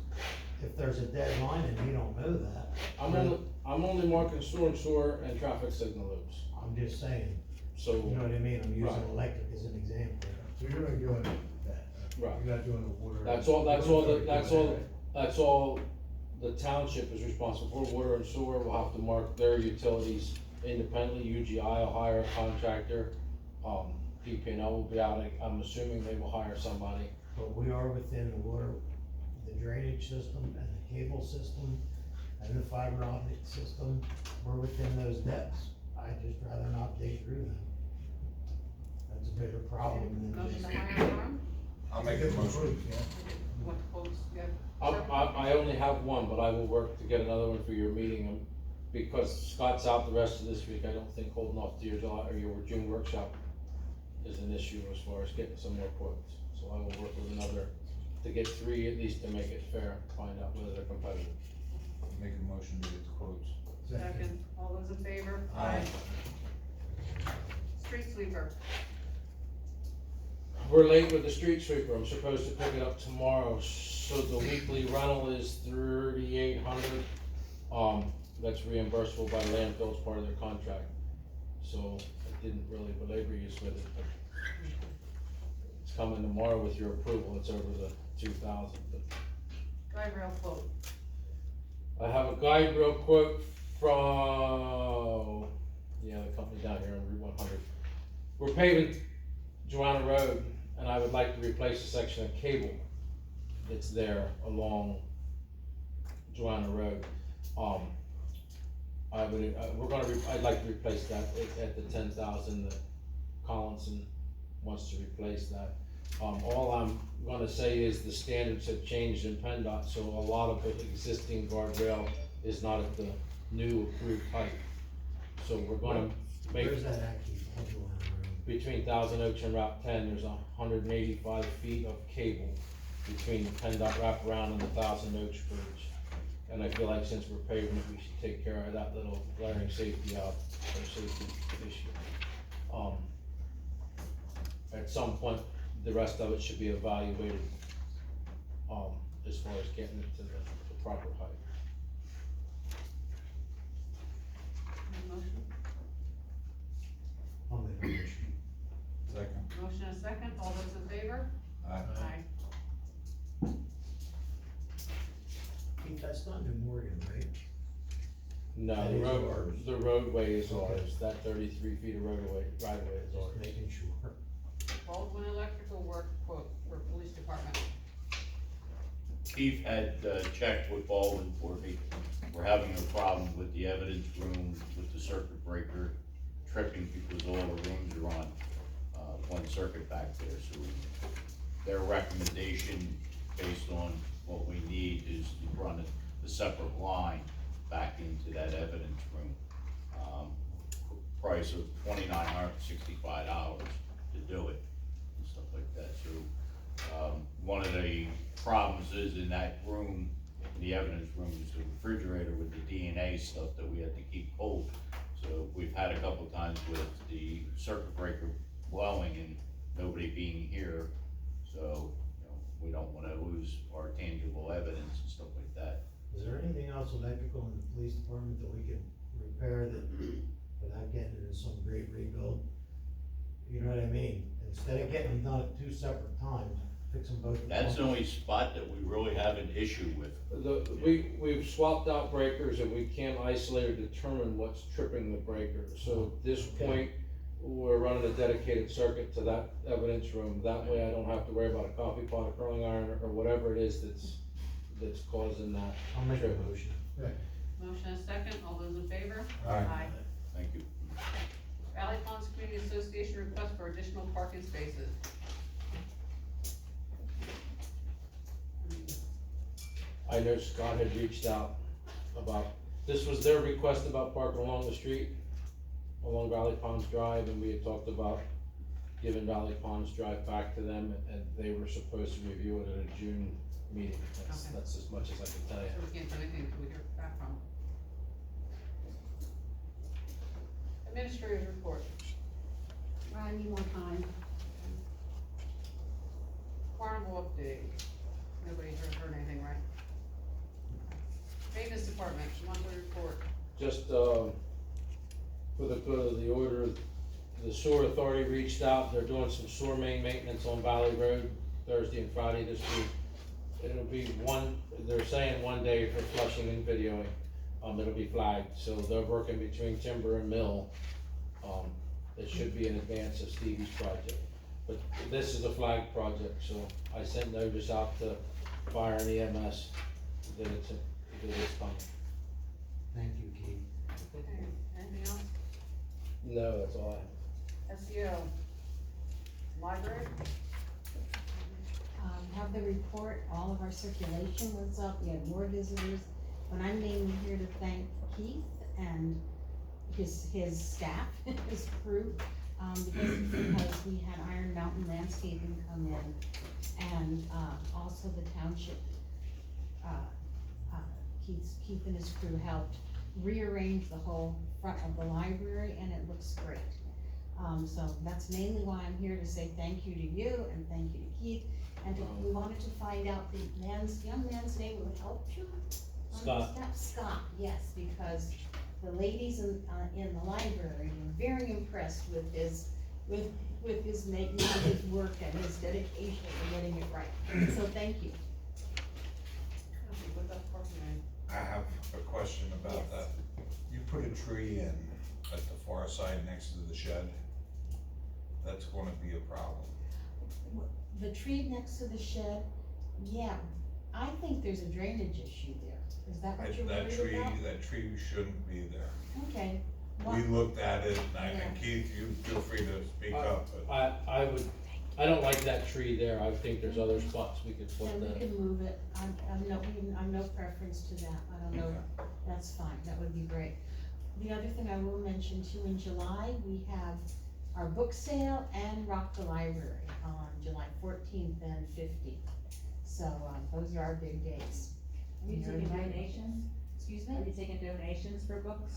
[SPEAKER 5] if there's a dead line and you don't know that,
[SPEAKER 1] I'm only marking storm sewer and traffic signal loops,
[SPEAKER 5] I'm just saying,
[SPEAKER 1] so,
[SPEAKER 5] you know what I mean, I'm using
[SPEAKER 1] Right.
[SPEAKER 5] electric as an example.
[SPEAKER 9] So you're only doing that,
[SPEAKER 1] Right.
[SPEAKER 9] you're not doing the water.
[SPEAKER 1] that's all that's all the township is responsible for. Water and sewer will have to mark their utilities independently, UGI will hire a contractor, PP&L will be out, I'm assuming they will hire somebody.
[SPEAKER 5] But we are within the water, the drainage system and the cable system and the fiber optic system, we're within those depths. I'd just rather not dig through them. That's a bigger problem than
[SPEAKER 2] Motion
[SPEAKER 5] just.
[SPEAKER 2] to hire a firm?
[SPEAKER 3] I'll make
[SPEAKER 9] Get
[SPEAKER 3] a
[SPEAKER 9] some
[SPEAKER 3] motion.
[SPEAKER 9] proof, yeah.
[SPEAKER 2] You want the quotes, yeah?
[SPEAKER 1] I only have one, but I will work to get another one for your meeting, because Scott's out the rest of this week, I don't think holding off to your July, or your June workshop is an issue as far as getting some more quotes. So I will work with another, to get 3 at least to make it fair, find out whether they're competitive.
[SPEAKER 3] Make a motion to get the quotes.
[SPEAKER 2] Second, all those in favor?
[SPEAKER 3] Aye.
[SPEAKER 2] Street sweeper,
[SPEAKER 1] We're late with the street sweeper, I'm supposed to pick it up tomorrow, so the weekly rental is $3,800. That's reimbursable by landfill as part of their contract, so I didn't really belabor you with it, but it's coming tomorrow with your approval, it's over the 2,000, but
[SPEAKER 2] guide rail quote,
[SPEAKER 1] I have a guide rail quote from, the company down here on Route 100. We're paving Joanna Road, and I would like to replace a section of cable that's there along Joanna Road. I'd like to replace that at the 10,000 that Collinson wants to replace that. All I'm gonna say is the standards have changed in PennDOT, so a lot of the existing guardrail is not at the new approved height. So we're gonna make,
[SPEAKER 5] Where's that at, Keith? Hold on, room.
[SPEAKER 1] between Thousand Oaks and Route 10, there's 185 feet of cable between the PennDOT wraparound and the Thousand Oaks bridge. And I feel like since we're paving it, we should take care of that little glaring safety safety issue. At some point, the rest of it should be evaluated, as far as getting it to the proper height.
[SPEAKER 2] Motion,
[SPEAKER 5] I'll make a motion.
[SPEAKER 3] Second.
[SPEAKER 2] motion and a second, all those in favor?
[SPEAKER 3] Aye.
[SPEAKER 2] Aye.
[SPEAKER 5] Keith, that's not New Morgan, right?
[SPEAKER 1] No,
[SPEAKER 5] That
[SPEAKER 1] the
[SPEAKER 5] is
[SPEAKER 1] road,
[SPEAKER 5] ours.
[SPEAKER 1] the roadway is
[SPEAKER 5] Okay.
[SPEAKER 1] ours, that 33 feet of roadway, right of way is
[SPEAKER 5] Just
[SPEAKER 1] ours.
[SPEAKER 5] making sure.
[SPEAKER 2] Baldwin Electrical work quote for police department.
[SPEAKER 7] Keith had checked with Baldwin for me. We're having a problem with the evidence room with the circuit breaker tripping because all the rooms are on one circuit back there. So their recommendation, based on what we need, is to run a separate line back into that evidence room. Price of $2,965 to do it and stuff like that. So one of the problems is in that room, the evidence room, is the refrigerator with the DNA stuff that we had to keep cold. So we've had a couple times with the circuit breaker blowing and nobody being here. So, we don't wanna lose our tangible evidence and stuff like that.
[SPEAKER 5] Is there anything else electrical in the police department that we could repair that, without getting into some great rebuild? You know what I mean? Instead of getting them done at two separate times, fix them both at
[SPEAKER 7] That's the
[SPEAKER 5] once.
[SPEAKER 7] only spot that we really have an issue with.
[SPEAKER 1] We've swapped out breakers and we can't isolate or determine what's tripping the breaker. So at this point, we're running a dedicated circuit to that evidence room. That way I don't have to worry about a coffee pot, a curling iron, or whatever it is that's causing that.
[SPEAKER 5] I'll make a motion.
[SPEAKER 2] Motion and a second, all those in favor?
[SPEAKER 3] Aye.
[SPEAKER 7] Thank you.
[SPEAKER 2] Valley Ponds Community Association request for additional parking spaces.
[SPEAKER 1] I know Scott had reached out about, this was their request about parking along the street, along Valley Ponds Drive, and we had talked about giving Valley Ponds Drive back to them, and they were supposed to review it at a June meeting.
[SPEAKER 2] Okay.
[SPEAKER 1] That's as much as I can tell you.
[SPEAKER 2] So we can't do anything until we hear back from them. Administrator's report.
[SPEAKER 10] I need more time.
[SPEAKER 2] Carnival update. Nobody's heard anything, right? Maintenance department, monthly report.
[SPEAKER 1] Just, for the good of the order, the sewer authority reached out, they're doing some sewer main maintenance on Valley Road Thursday and Friday this week. It'll be they're saying 1 day for flushing and videoing, it'll be flagged, so they're working between Timber and Mill. It should be in advance of Stevie's project, but this is a flag project, so I sent notice out to fire and EMS that it's coming.
[SPEAKER 5] Thank you, Keith.
[SPEAKER 2] Okay, anything else?
[SPEAKER 1] No, that's all I have.
[SPEAKER 2] SEO. Library?
[SPEAKER 10] Have the report, all of our circulation was up, we had more visitors, but I'm mainly here to thank Keith and his staff, his crew, because we had Iron Mountain Landscaping come in, and, also the township, Keith and his crew helped rearrange the whole front of the library, and it looks great. So that's mainly why I'm here, to say thank you to you, and thank you to Keith, and we wanted to find out the young man's name who helped you.
[SPEAKER 1] Scott.
[SPEAKER 10] Scott, yes, because the ladies in the library were very impressed with his making his work and his dedication to getting it right, so thank you.
[SPEAKER 2] What's up, Park and
[SPEAKER 3] I have a question about
[SPEAKER 10] Yes.
[SPEAKER 3] that. You put a tree in at the far side next to the shed. That's gonna be a problem.
[SPEAKER 10] The tree next to the shed, yeah,
[SPEAKER 6] I think there's a drainage issue there. Is that what you're
[SPEAKER 3] That
[SPEAKER 6] worried about?
[SPEAKER 3] that tree shouldn't be there.
[SPEAKER 6] Okay.
[SPEAKER 3] We
[SPEAKER 6] Well,
[SPEAKER 3] looked at it, and Keith, you feel free to speak up, but
[SPEAKER 1] I don't like that tree there, I think there's other spots we could put
[SPEAKER 6] then we
[SPEAKER 1] the,
[SPEAKER 6] can move it. I'm no preference to that. I don't know. That's fine. That would be great. The other thing I will mention too, in July, we have our book sale and Rock the Library on July 14th and 15th. So, those are our big days.
[SPEAKER 12] Are you taking donations?
[SPEAKER 6] Excuse
[SPEAKER 12] Are
[SPEAKER 6] me?
[SPEAKER 12] you taking donations for books?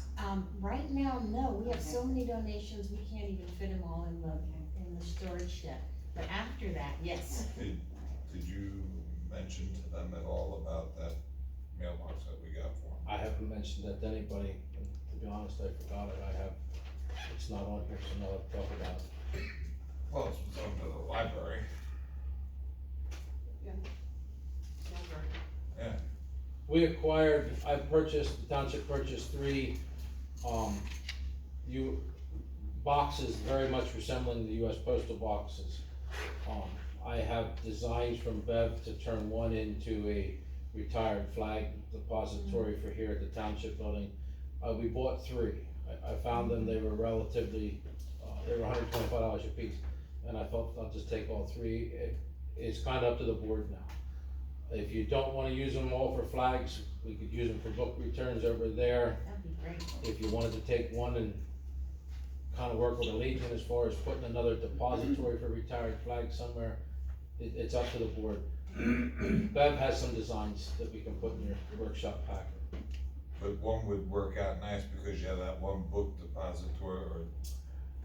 [SPEAKER 6] Right now, no, we have
[SPEAKER 12] Okay.
[SPEAKER 6] so many donations, we can't even fit them all in the storage shed. But after that, yes.
[SPEAKER 3] did you mention to them at all about that mailbox that we got for them?
[SPEAKER 1] I haven't mentioned that to anybody, and to be honest, I forgot it, it's not on here, so now I'll talk about it.
[SPEAKER 3] Well, it's under the library, yeah.
[SPEAKER 1] We acquired, the township purchased three, boxes very much resembling the US postal boxes. I have designs from Bev to turn one into a retired flag depository for here at the township building. We bought three, I found them, they were relatively, they were $125 a piece, and I thought I'll just take all three. It's kinda up to the board now. If you don't wanna use them all for flags, we could use them for book returns over there.
[SPEAKER 6] That'd be great.
[SPEAKER 1] If you wanted to take one and kinda work with a Legion as far as putting another depository for retired flags somewhere, it's up to the board. Bev has some designs that we can put in your workshop packet.
[SPEAKER 3] But one would work out nice because you have that one book depository is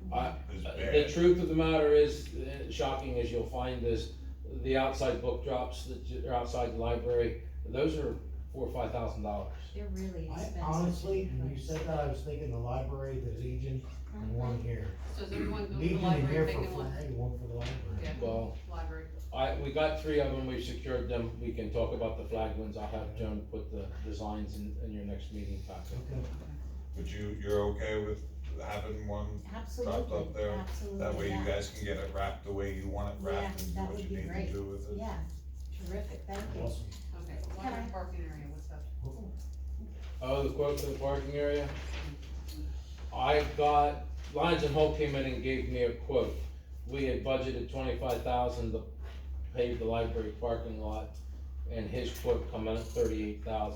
[SPEAKER 1] The
[SPEAKER 3] bad.
[SPEAKER 1] truth of the matter is, shocking as you'll find is, the outside book drops that are outside the library, those are $4,000 or $5,000.
[SPEAKER 6] They're really
[SPEAKER 5] I
[SPEAKER 6] expensive.
[SPEAKER 5] honestly, when you said that, I was thinking the library, the Legion, and one here.
[SPEAKER 2] So is everyone going to the
[SPEAKER 5] Legion in
[SPEAKER 2] library
[SPEAKER 5] here
[SPEAKER 2] and
[SPEAKER 5] for
[SPEAKER 2] taking one?
[SPEAKER 5] flag, one for the library.
[SPEAKER 2] Yeah,
[SPEAKER 1] Well,
[SPEAKER 2] library.
[SPEAKER 1] we got three of them, we've secured them, we can talk about the flag ones, I'll have Joan put the designs in your next meeting packet.
[SPEAKER 5] Okay.
[SPEAKER 3] But you're okay with having one
[SPEAKER 6] Absolutely,
[SPEAKER 3] dropped up there?
[SPEAKER 6] absolutely,
[SPEAKER 3] That way you
[SPEAKER 6] yeah.
[SPEAKER 3] guys can get it wrapped the way you want it
[SPEAKER 6] Yeah,
[SPEAKER 3] wrapped and do
[SPEAKER 6] that
[SPEAKER 3] what
[SPEAKER 6] would
[SPEAKER 3] you
[SPEAKER 6] be
[SPEAKER 3] need
[SPEAKER 6] great.
[SPEAKER 3] to do with it.
[SPEAKER 6] Yeah, terrific, thank you.
[SPEAKER 5] Awesome.
[SPEAKER 2] Okay, library parking area, what's that?
[SPEAKER 1] Oh, the quote for the parking area? I got, Lyons and Holt came in and gave me a quote. We had budgeted $25,000 to pave the library parking lot, and his quote come in at $38,000.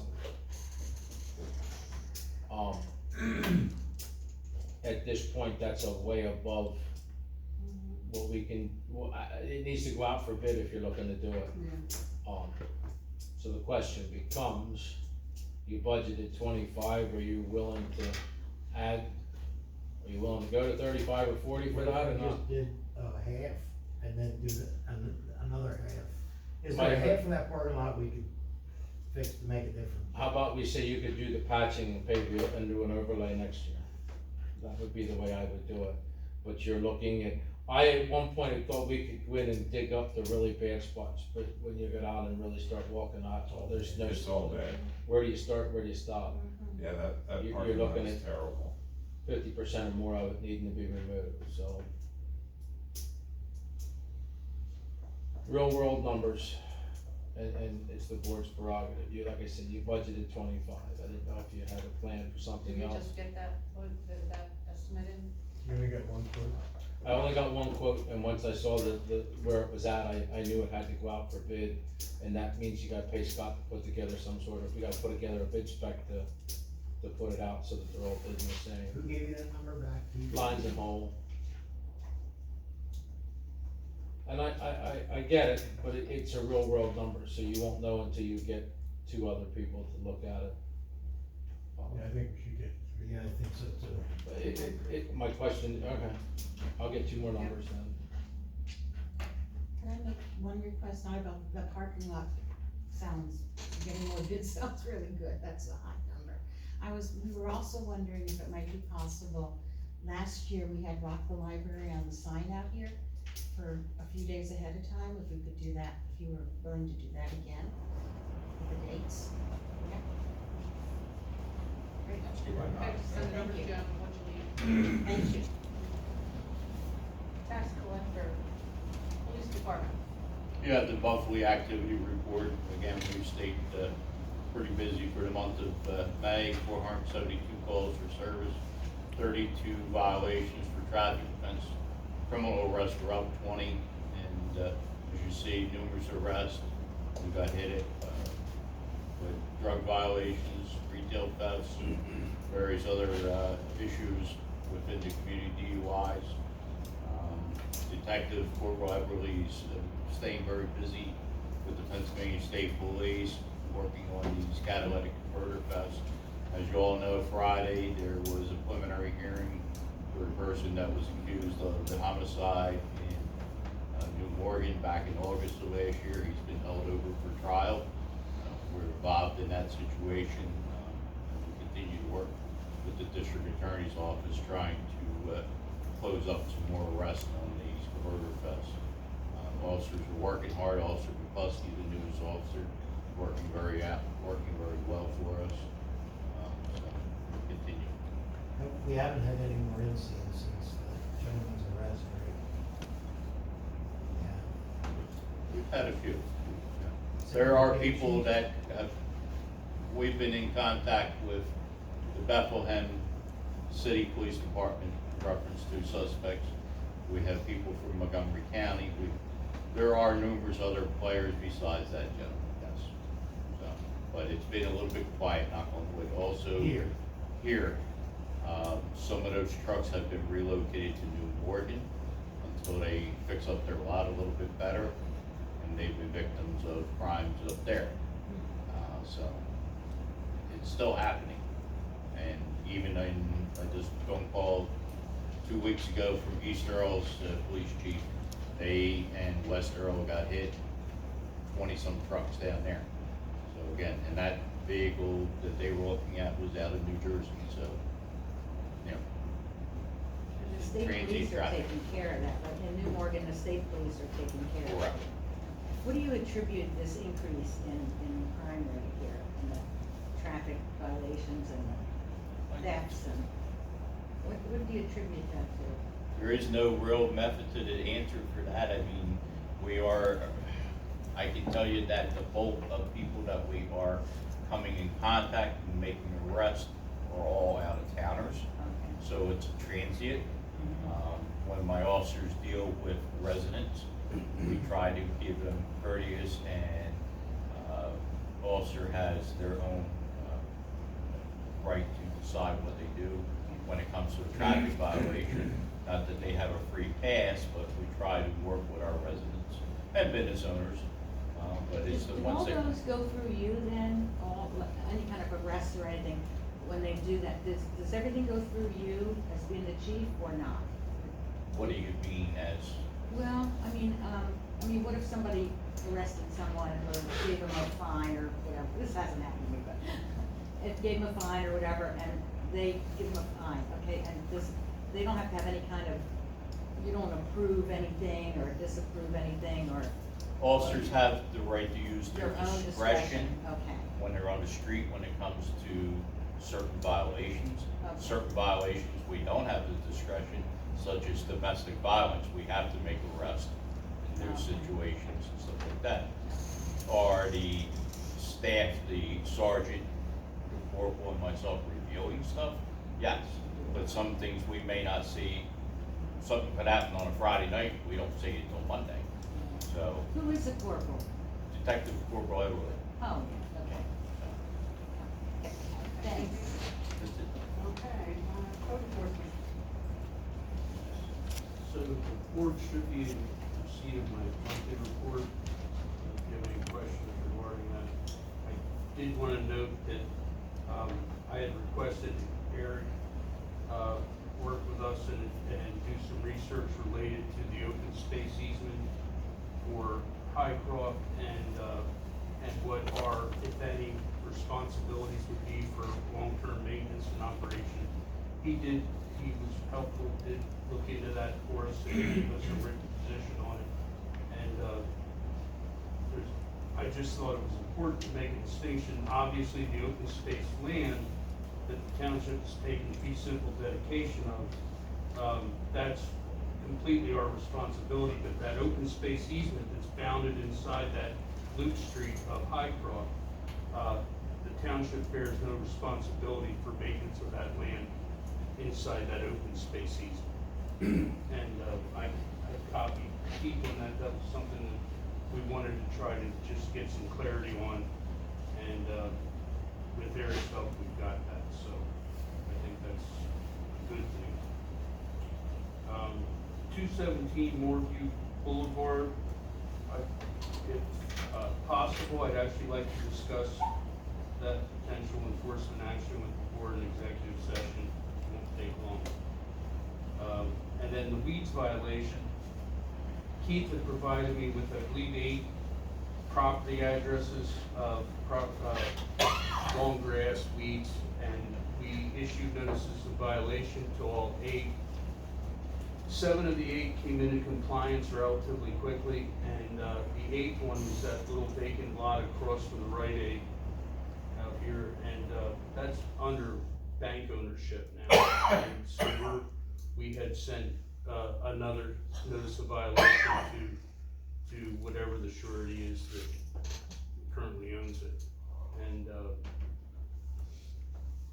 [SPEAKER 1] At this point, that's a way above what we can, it needs to go out for bid if you're looking to do it.
[SPEAKER 2] Yeah.
[SPEAKER 1] So the question becomes, you budgeted 25, are you willing to add, are you willing to go to 35 or 40 for that or
[SPEAKER 5] We
[SPEAKER 1] not?
[SPEAKER 5] just did, half, and then do another half. Is
[SPEAKER 1] Might
[SPEAKER 5] there a
[SPEAKER 1] have-
[SPEAKER 5] half of that parking lot we could fix to make it different?
[SPEAKER 1] How about we say you could do the patching and pave it and do an overlay next year? That would be the way I would do it, but you're looking at, I at one point had thought we could go in and dig up the really bad spots, but when you get out and really start walking out, there's no.
[SPEAKER 3] It's all bad.
[SPEAKER 1] Where do you start, where do you stop?
[SPEAKER 3] Yeah, that
[SPEAKER 1] You're
[SPEAKER 3] parking lot
[SPEAKER 1] looking
[SPEAKER 3] is
[SPEAKER 1] at-
[SPEAKER 3] terrible.
[SPEAKER 1] 50% or more of it needing to be removed, so. Real world numbers, and it's the board's prerogative, like I said, you budgeted 25, I didn't know if you had a plan for
[SPEAKER 2] Did
[SPEAKER 1] something
[SPEAKER 2] we
[SPEAKER 1] else.
[SPEAKER 2] just get that estimated?
[SPEAKER 9] You only got one quote?
[SPEAKER 1] I only got one quote, and once I saw where it was at, I knew it had to go out for bid, and that means you gotta pay Scott to put together some sort of, we gotta put together a bid spec to put it out so that they're all bidding the same.
[SPEAKER 5] Who gave you that number back?
[SPEAKER 1] Lines and hole. And I get it, but it's a real world number, so you won't know until you get two other people to look at it.
[SPEAKER 9] Yeah, I think we should get three.
[SPEAKER 5] Yeah, I think so too.
[SPEAKER 1] But my question, okay, I'll get two more numbers then.
[SPEAKER 6] Can I make one request, not about the parking lot sounds, getting more bids sounds really good, that's a high number. We were also wondering if it might be possible, last year we had Rock the Library on the sign out here for a few days ahead of time, if we could do that, if you were willing to do that again, with the dates.
[SPEAKER 2] Great.
[SPEAKER 3] Let's do right now.
[SPEAKER 2] Okay, send it over to
[SPEAKER 6] Thank you.
[SPEAKER 2] Joan, what you need.
[SPEAKER 6] Thank you.
[SPEAKER 2] Tax collector, police department.
[SPEAKER 7] You have the monthly activity report. Again, we stayed pretty busy for the month of May, 472 calls for service, 32 violations for traffic offense. Criminal arrests were up 20, and as you see, numerous arrests. We got hit with drug violations, retail thefts, and various other issues within the community, DUIs. Detective Corporal Everly's staying very busy with the Pennsylvania State Police, working on these catalytic converter fests. As you all know, Friday, there was a preliminary hearing for a person that was accused of the homicide in New Morgan back in August of last year. He's been held over for trial. We're involved in that situation. We continue to work with the district attorney's office trying to close up some more arrests on these converter fests. Officers are working hard. Officer McCluskey, the newest officer, working very well for us. So we'll continue.
[SPEAKER 5] We haven't had any more incidents since the gentleman's arrest, right? Yeah.
[SPEAKER 7] We've had a few. There are people that we've been in contact with the Bethlehem City Police Department in reference to suspects. We have people from Montgomery County. There are numerous other players besides that gentleman, yes. So, but it's been a little bit quiet, knock on wood. Also, here, some of those trucks have been relocated to New Morgan until they fix up their lot a little bit better, and they've been victims of crimes up there. So it's still happening. And even I just phone called 2 weeks ago from East Earl's police chief. They and West Earl got hit, 20-some trucks down there. So again, and that vehicle that they were looking at was out of New Jersey, so, you know.
[SPEAKER 12] And the state
[SPEAKER 7] Transient
[SPEAKER 12] police are
[SPEAKER 7] traffic.
[SPEAKER 12] taking care of that, like in New Morgan, the state police are taking care of it.
[SPEAKER 7] Correct.
[SPEAKER 12] What do you attribute this increase in crime rate here, and the traffic violations and the thefts and, what do you attribute that to?
[SPEAKER 7] There is no real method to the answer for that. I mean, I can tell you that the bulk of people that we are coming in contact and making arrests are all out of towners.
[SPEAKER 12] Okay.
[SPEAKER 7] So it's transient. When my officers deal with residents, we try to give them courteous, and officer has their own right to decide what they do when it comes to a traffic violation. Not that they have a free pass, but we try to work with our residents and business owners. But it's the
[SPEAKER 12] Do
[SPEAKER 7] ones
[SPEAKER 12] all
[SPEAKER 7] that.
[SPEAKER 12] those go through you then, any kind of arrests or anything, when they do that, does everything go through you as being the chief or not?
[SPEAKER 7] What do you mean as?
[SPEAKER 12] Well, I mean, what if somebody arrested someone or gave them a fine or whatever, this hasn't happened to me, but it gave them a fine or whatever, and they give them a fine, okay, and they don't have to have any kind of, you don't approve anything or disapprove anything, or?
[SPEAKER 7] Officers have the right to use their
[SPEAKER 12] own
[SPEAKER 7] discretion
[SPEAKER 12] Okay.
[SPEAKER 7] when they're on the street when it comes to certain violations.
[SPEAKER 12] Okay.
[SPEAKER 7] Certain violations, we don't have the discretion, such as domestic violence, we have to make arrests in those
[SPEAKER 12] Okay.
[SPEAKER 7] situations and stuff like that. Or the staff, the sergeant, the corporal, and myself reviewing stuff, yes. But some things we may not see, something could happen on a Friday night, we don't see it until Monday. So,
[SPEAKER 12] Who is the corporal?
[SPEAKER 7] Detective Corporal Everly.
[SPEAKER 12] Oh, yeah, okay. Thanks.
[SPEAKER 7] That's it.
[SPEAKER 2] Okay, code enforcement.
[SPEAKER 13] So the board should be in receipt of my monthly report. If you have any questions regarding that. I did want to note that, I had requested Eric, work with us and do some research related to the open space easement for Highcroft and what our, if any, responsibilities would be for long-term maintenance and operation. He was helpful, did look into that for us and gave us a written position on it. And, I just thought it was important to make a distinction. Obviously, the open space land that the township is taking fee simple dedication of, that's completely our responsibility, but that open space easement that's bounded inside that loop street of Highcroft, the township bears no responsibility for maintenance of that land inside that open space easement. And I copied Pete on that. That was something that we wanted to try to just get some clarity on, and with Eric's help, we've got that, so I think that's a good thing. 217 Moorview Boulevard, if possible, I'd actually like to discuss that potential enforcement action with the board in executive session. It won't take long. And then the weeds violation, Keith had provided me with, I believe, 8 property addresses of long grass, weeds, and we issued notices of violation to all 8. 7 of the 8 came into compliance relatively quickly, and the 8th one was that little vacant lot across from the Rite Aid out here, and that's under bank ownership now. And so we had sent another notice of violation to whatever the surety is that currently owns it. And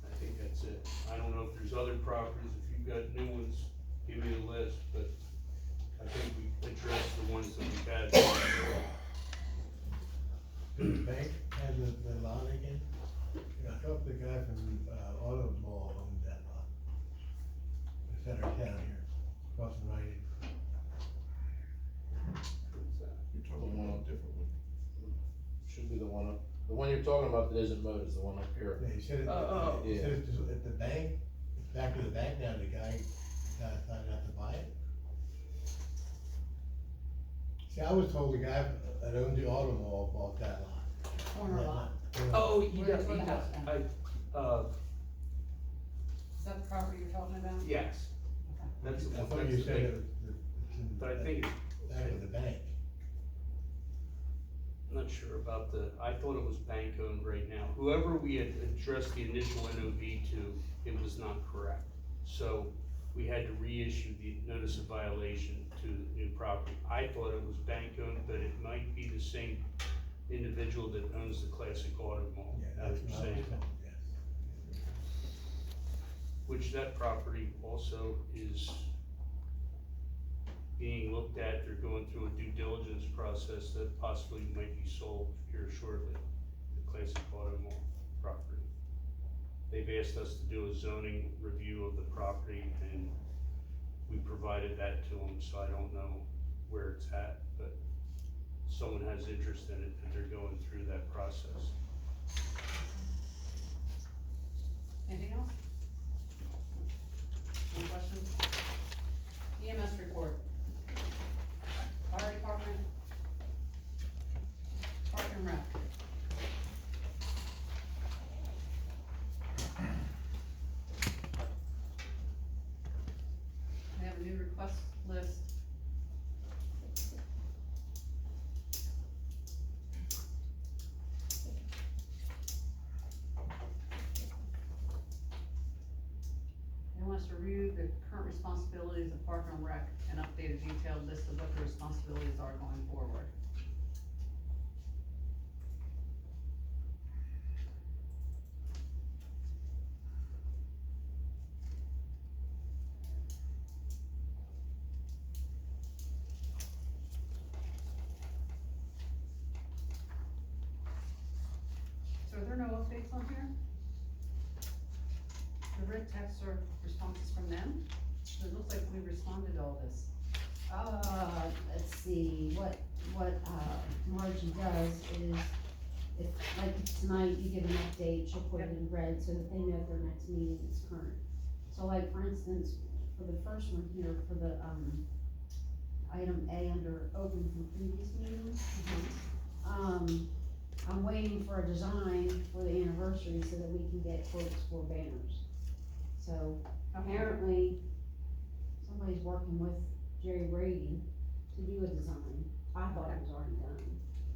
[SPEAKER 13] I think that's it. I don't know if there's other properties. If you've got new ones, give me a list, but I think we addressed the ones that we've had.
[SPEAKER 9] The bank has the lot again? Yeah, I thought the guy from, Auto Mall owned that lot. The center of town here, across from Rite Aid.
[SPEAKER 11] You're talking about a different one.
[SPEAKER 1] Should be the one up, the one you're talking about that isn't mowed is the one up here.
[SPEAKER 9] Yeah, he said it, he said it's at the bank, it's back to the bank now, the guy decided not to buy it. See, I was told the guy that owned the Auto Mall bought that lot.
[SPEAKER 2] Corner lot.
[SPEAKER 13] Oh, he
[SPEAKER 2] Where's
[SPEAKER 13] does,
[SPEAKER 2] the
[SPEAKER 13] he
[SPEAKER 2] house
[SPEAKER 13] does.
[SPEAKER 2] then?
[SPEAKER 13] Is
[SPEAKER 2] that the property you're talking about?
[SPEAKER 13] yes. That's,
[SPEAKER 9] I thought you
[SPEAKER 13] that's the
[SPEAKER 9] said
[SPEAKER 13] thing.
[SPEAKER 9] it's in
[SPEAKER 13] But I think it's,
[SPEAKER 9] back of the bank.
[SPEAKER 13] I'm not sure about I thought it was bank owned right now. Whoever we had addressed the initial NOV to, it was not correct. So we had to reissue the notice of violation to the new property. I thought it was bank owned, but it might be the same individual that owns the Classic Auto Mall.
[SPEAKER 9] Yeah,
[SPEAKER 13] Now that
[SPEAKER 9] that's
[SPEAKER 13] you're
[SPEAKER 9] what I was
[SPEAKER 13] saying
[SPEAKER 9] told,
[SPEAKER 13] that.
[SPEAKER 9] yes.
[SPEAKER 13] Which that property also is being looked at. They're going through a due diligence process that possibly might be sold here shortly, the Classic Auto Mall property. They've asked us to do a zoning review of the property, and we provided that to them, so I don't know where it's at, but someone has interest in it, that they're going through that process.
[SPEAKER 2] Anything else? Any questions? EMS report. Fire department. Park and Rec. We have a new request list. They want us to review the current responsibilities of Park and Rec and update a detailed list of what the responsibilities are going forward. So are there no updates on here? The red texts are responses from them? So it looks like we responded to all this.
[SPEAKER 10] Let's see, what Margie does is, if, like tonight, you give an update, she'll put it in red so that they know their next meeting is current. So like, for instance, for the first one here, for the, item A under open from previous meetings, I'm waiting for a design for the anniversary so that we can get quotes for banners. So apparently, somebody's working with Jerry Brady to do a design. I thought it was already done.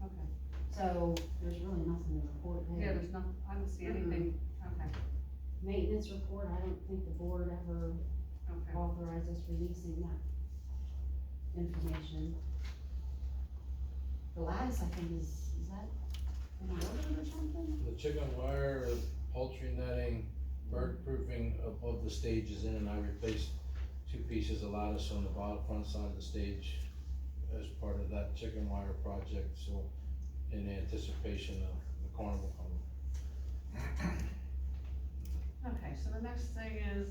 [SPEAKER 2] Okay.
[SPEAKER 10] So there's really nothing to report
[SPEAKER 2] Yeah,
[SPEAKER 10] there.
[SPEAKER 2] there's no, I don't see anything, okay,
[SPEAKER 10] Maintenance report, I don't think the board ever
[SPEAKER 2] okay.
[SPEAKER 10] authorized us releasing that. information. The lattice, I think, is that in a building or something?
[SPEAKER 1] The chicken wire, poultry netting, bird proofing above the stage is in, and I replaced 2 pieces of lattice on the bottom front side of the stage as part of that chicken wire project, so in anticipation of the carnival coming.
[SPEAKER 2] Okay, so the next thing is,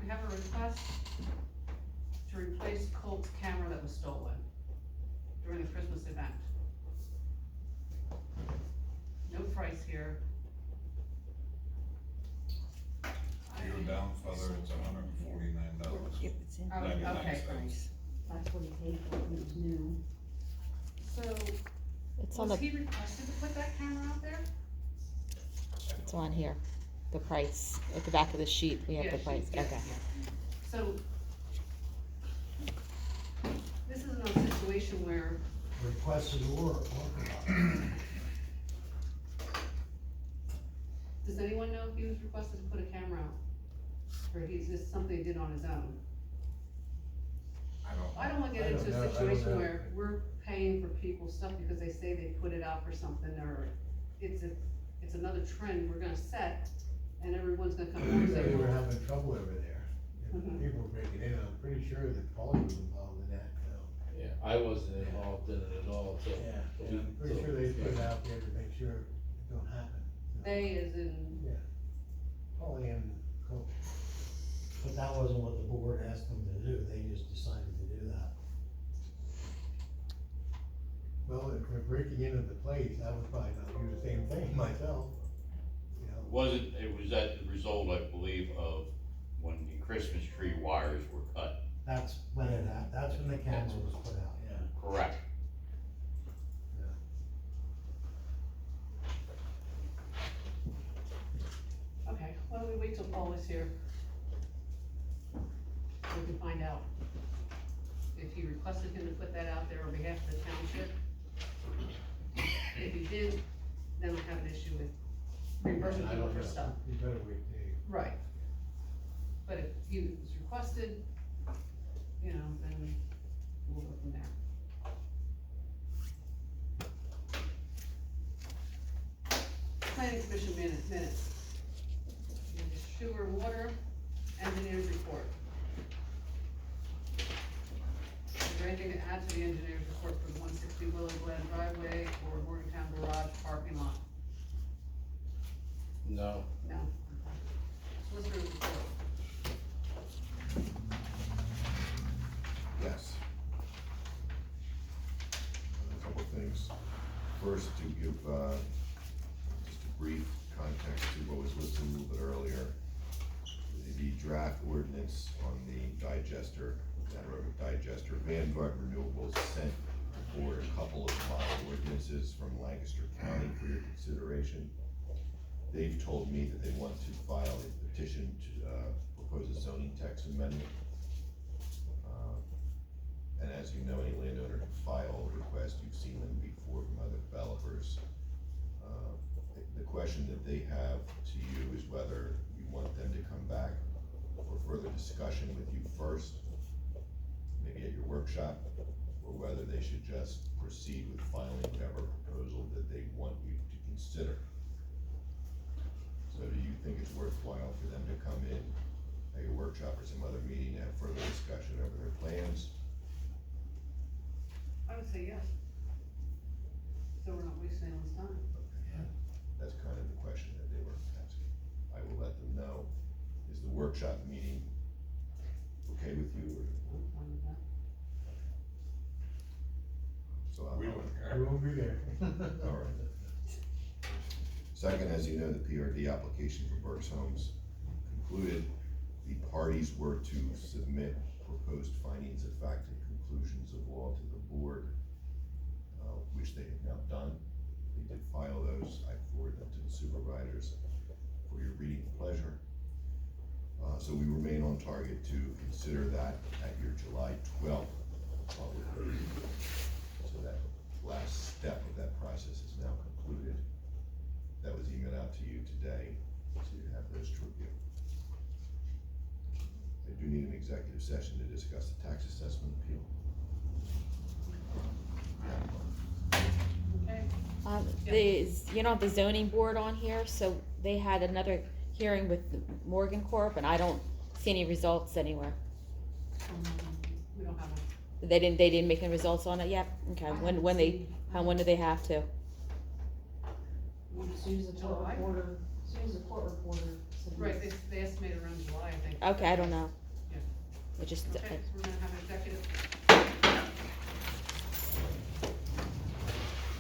[SPEAKER 2] we have a request to replace Colt's camera that was stolen during the Christmas event. No price here.
[SPEAKER 3] Your down, Father, it's $149.
[SPEAKER 2] Oh,
[SPEAKER 3] 99
[SPEAKER 2] okay.
[SPEAKER 3] cents.
[SPEAKER 10] That's what he paid for when it was new.
[SPEAKER 2] So,
[SPEAKER 8] It's on
[SPEAKER 2] was
[SPEAKER 8] the,
[SPEAKER 2] he requested to put that camera out there?
[SPEAKER 8] it's on here, the price, at the back of the sheet, we have
[SPEAKER 2] Yeah,
[SPEAKER 8] the price,
[SPEAKER 2] yeah,
[SPEAKER 8] okay.
[SPEAKER 2] yeah. So, this is another situation where,
[SPEAKER 5] Requested or
[SPEAKER 2] does anyone know if he was requested to put a camera out? Or he's just something he did on his own? I don't wanna get
[SPEAKER 9] I don't
[SPEAKER 2] into
[SPEAKER 9] know, I
[SPEAKER 2] a
[SPEAKER 9] don't
[SPEAKER 2] situation
[SPEAKER 9] know.
[SPEAKER 2] where we're paying for people's stuff because they say they put it out for something, or it's another trend we're gonna set, and everyone's gonna come over and say,
[SPEAKER 9] They were
[SPEAKER 2] well,
[SPEAKER 9] having trouble over there.
[SPEAKER 2] Mhm.
[SPEAKER 9] People were breaking in, I'm pretty sure that Paulie was involved in that, so.
[SPEAKER 1] Yeah, I wasn't involved in it at all till.
[SPEAKER 9] Yeah,
[SPEAKER 1] till
[SPEAKER 9] yeah, I'm pretty
[SPEAKER 1] till-
[SPEAKER 9] sure they put it out there to make sure it don't happen.
[SPEAKER 2] they as in,
[SPEAKER 9] Paulie and Coach.
[SPEAKER 5] But that wasn't what the board asked them to do, they just decided to do that.
[SPEAKER 9] Well, if they're breaking into the place, I would probably not do the same thing myself, you know.
[SPEAKER 7] It was at the result, I believe, of when the Christmas tree wires were cut.
[SPEAKER 5] That's when it happened, that's when the camera was put out.
[SPEAKER 9] Yeah.
[SPEAKER 7] Correct.
[SPEAKER 2] okay, why don't we wait till Paul is here? We can find out if he requested him to put that out there on behalf of the township. If he did, then I have an issue with reimbursing
[SPEAKER 9] I
[SPEAKER 2] people
[SPEAKER 9] don't
[SPEAKER 2] for
[SPEAKER 9] know.
[SPEAKER 2] stuff.
[SPEAKER 9] You better wait, Dave.
[SPEAKER 2] Right. But if he was requested, you know, then we'll go from there. Planning commission minutes. Sewer and water, engineer's report. Is there anything to add to the engineer's report for the 160 Willow Glen driveway or Morgantown garage parking lot?
[SPEAKER 1] No,
[SPEAKER 2] No. Solicitor's report.
[SPEAKER 11] Yes. A couple things. First, to give, just a brief context to what was listed a little bit earlier. The draft ordinance on the digester, anaerobic digester, Vanguard Renewables sent the board a couple of model ordinances from Lancaster County for your consideration. They've told me that they want to file a petition to, propose a zoning text amendment. And as you know, any landowner can file a request, you've seen them before from other developers. The question that they have to you is whether you want them to come back for further discussion with you first, maybe at your workshop, or whether they should just proceed with filing whatever proposal that they want you to consider. So do you think it's worthwhile for them to come in at your workshop or some other meeting and have further discussion over their plans?
[SPEAKER 2] I would say yes. So we're not wasting anyone's time.
[SPEAKER 11] That's kind of the question that they were asking. I will let them know. Is the workshop meeting okay with you, or?
[SPEAKER 2] I'm fine with that.
[SPEAKER 11] So
[SPEAKER 3] We don't
[SPEAKER 9] I
[SPEAKER 3] care.
[SPEAKER 9] won't be there.
[SPEAKER 11] All right. Second, as you know, the PRD application for Burke's Homes concluded. The parties were to submit proposed findings of fact and conclusions of law to the board, which they have now done. They did file those. I forwarded them to the supervisors for your reading pleasure. So we remain on target to consider that at your July 12th public hearing. So that last step of that process is now concluded. That was emailed out to you today, so you have those to review. I do need an executive session to discuss the tax assessment appeal.
[SPEAKER 2] Okay,
[SPEAKER 8] You don't have the zoning board on here, so they had another hearing with Morgan Corp, and I don't see any results anywhere.
[SPEAKER 2] we don't have a.
[SPEAKER 8] They didn't make any results on it yet? Okay,
[SPEAKER 10] I
[SPEAKER 8] when
[SPEAKER 10] haven't
[SPEAKER 8] they,
[SPEAKER 10] seen-
[SPEAKER 8] when do they have to?
[SPEAKER 10] As soon as the court
[SPEAKER 2] July?
[SPEAKER 10] reporter, as soon as the court reporter submits.
[SPEAKER 2] Right, they estimate around July, I think.
[SPEAKER 8] Okay, I don't know.
[SPEAKER 2] Yeah.
[SPEAKER 8] It just,
[SPEAKER 2] Okay, so we're gonna have an executive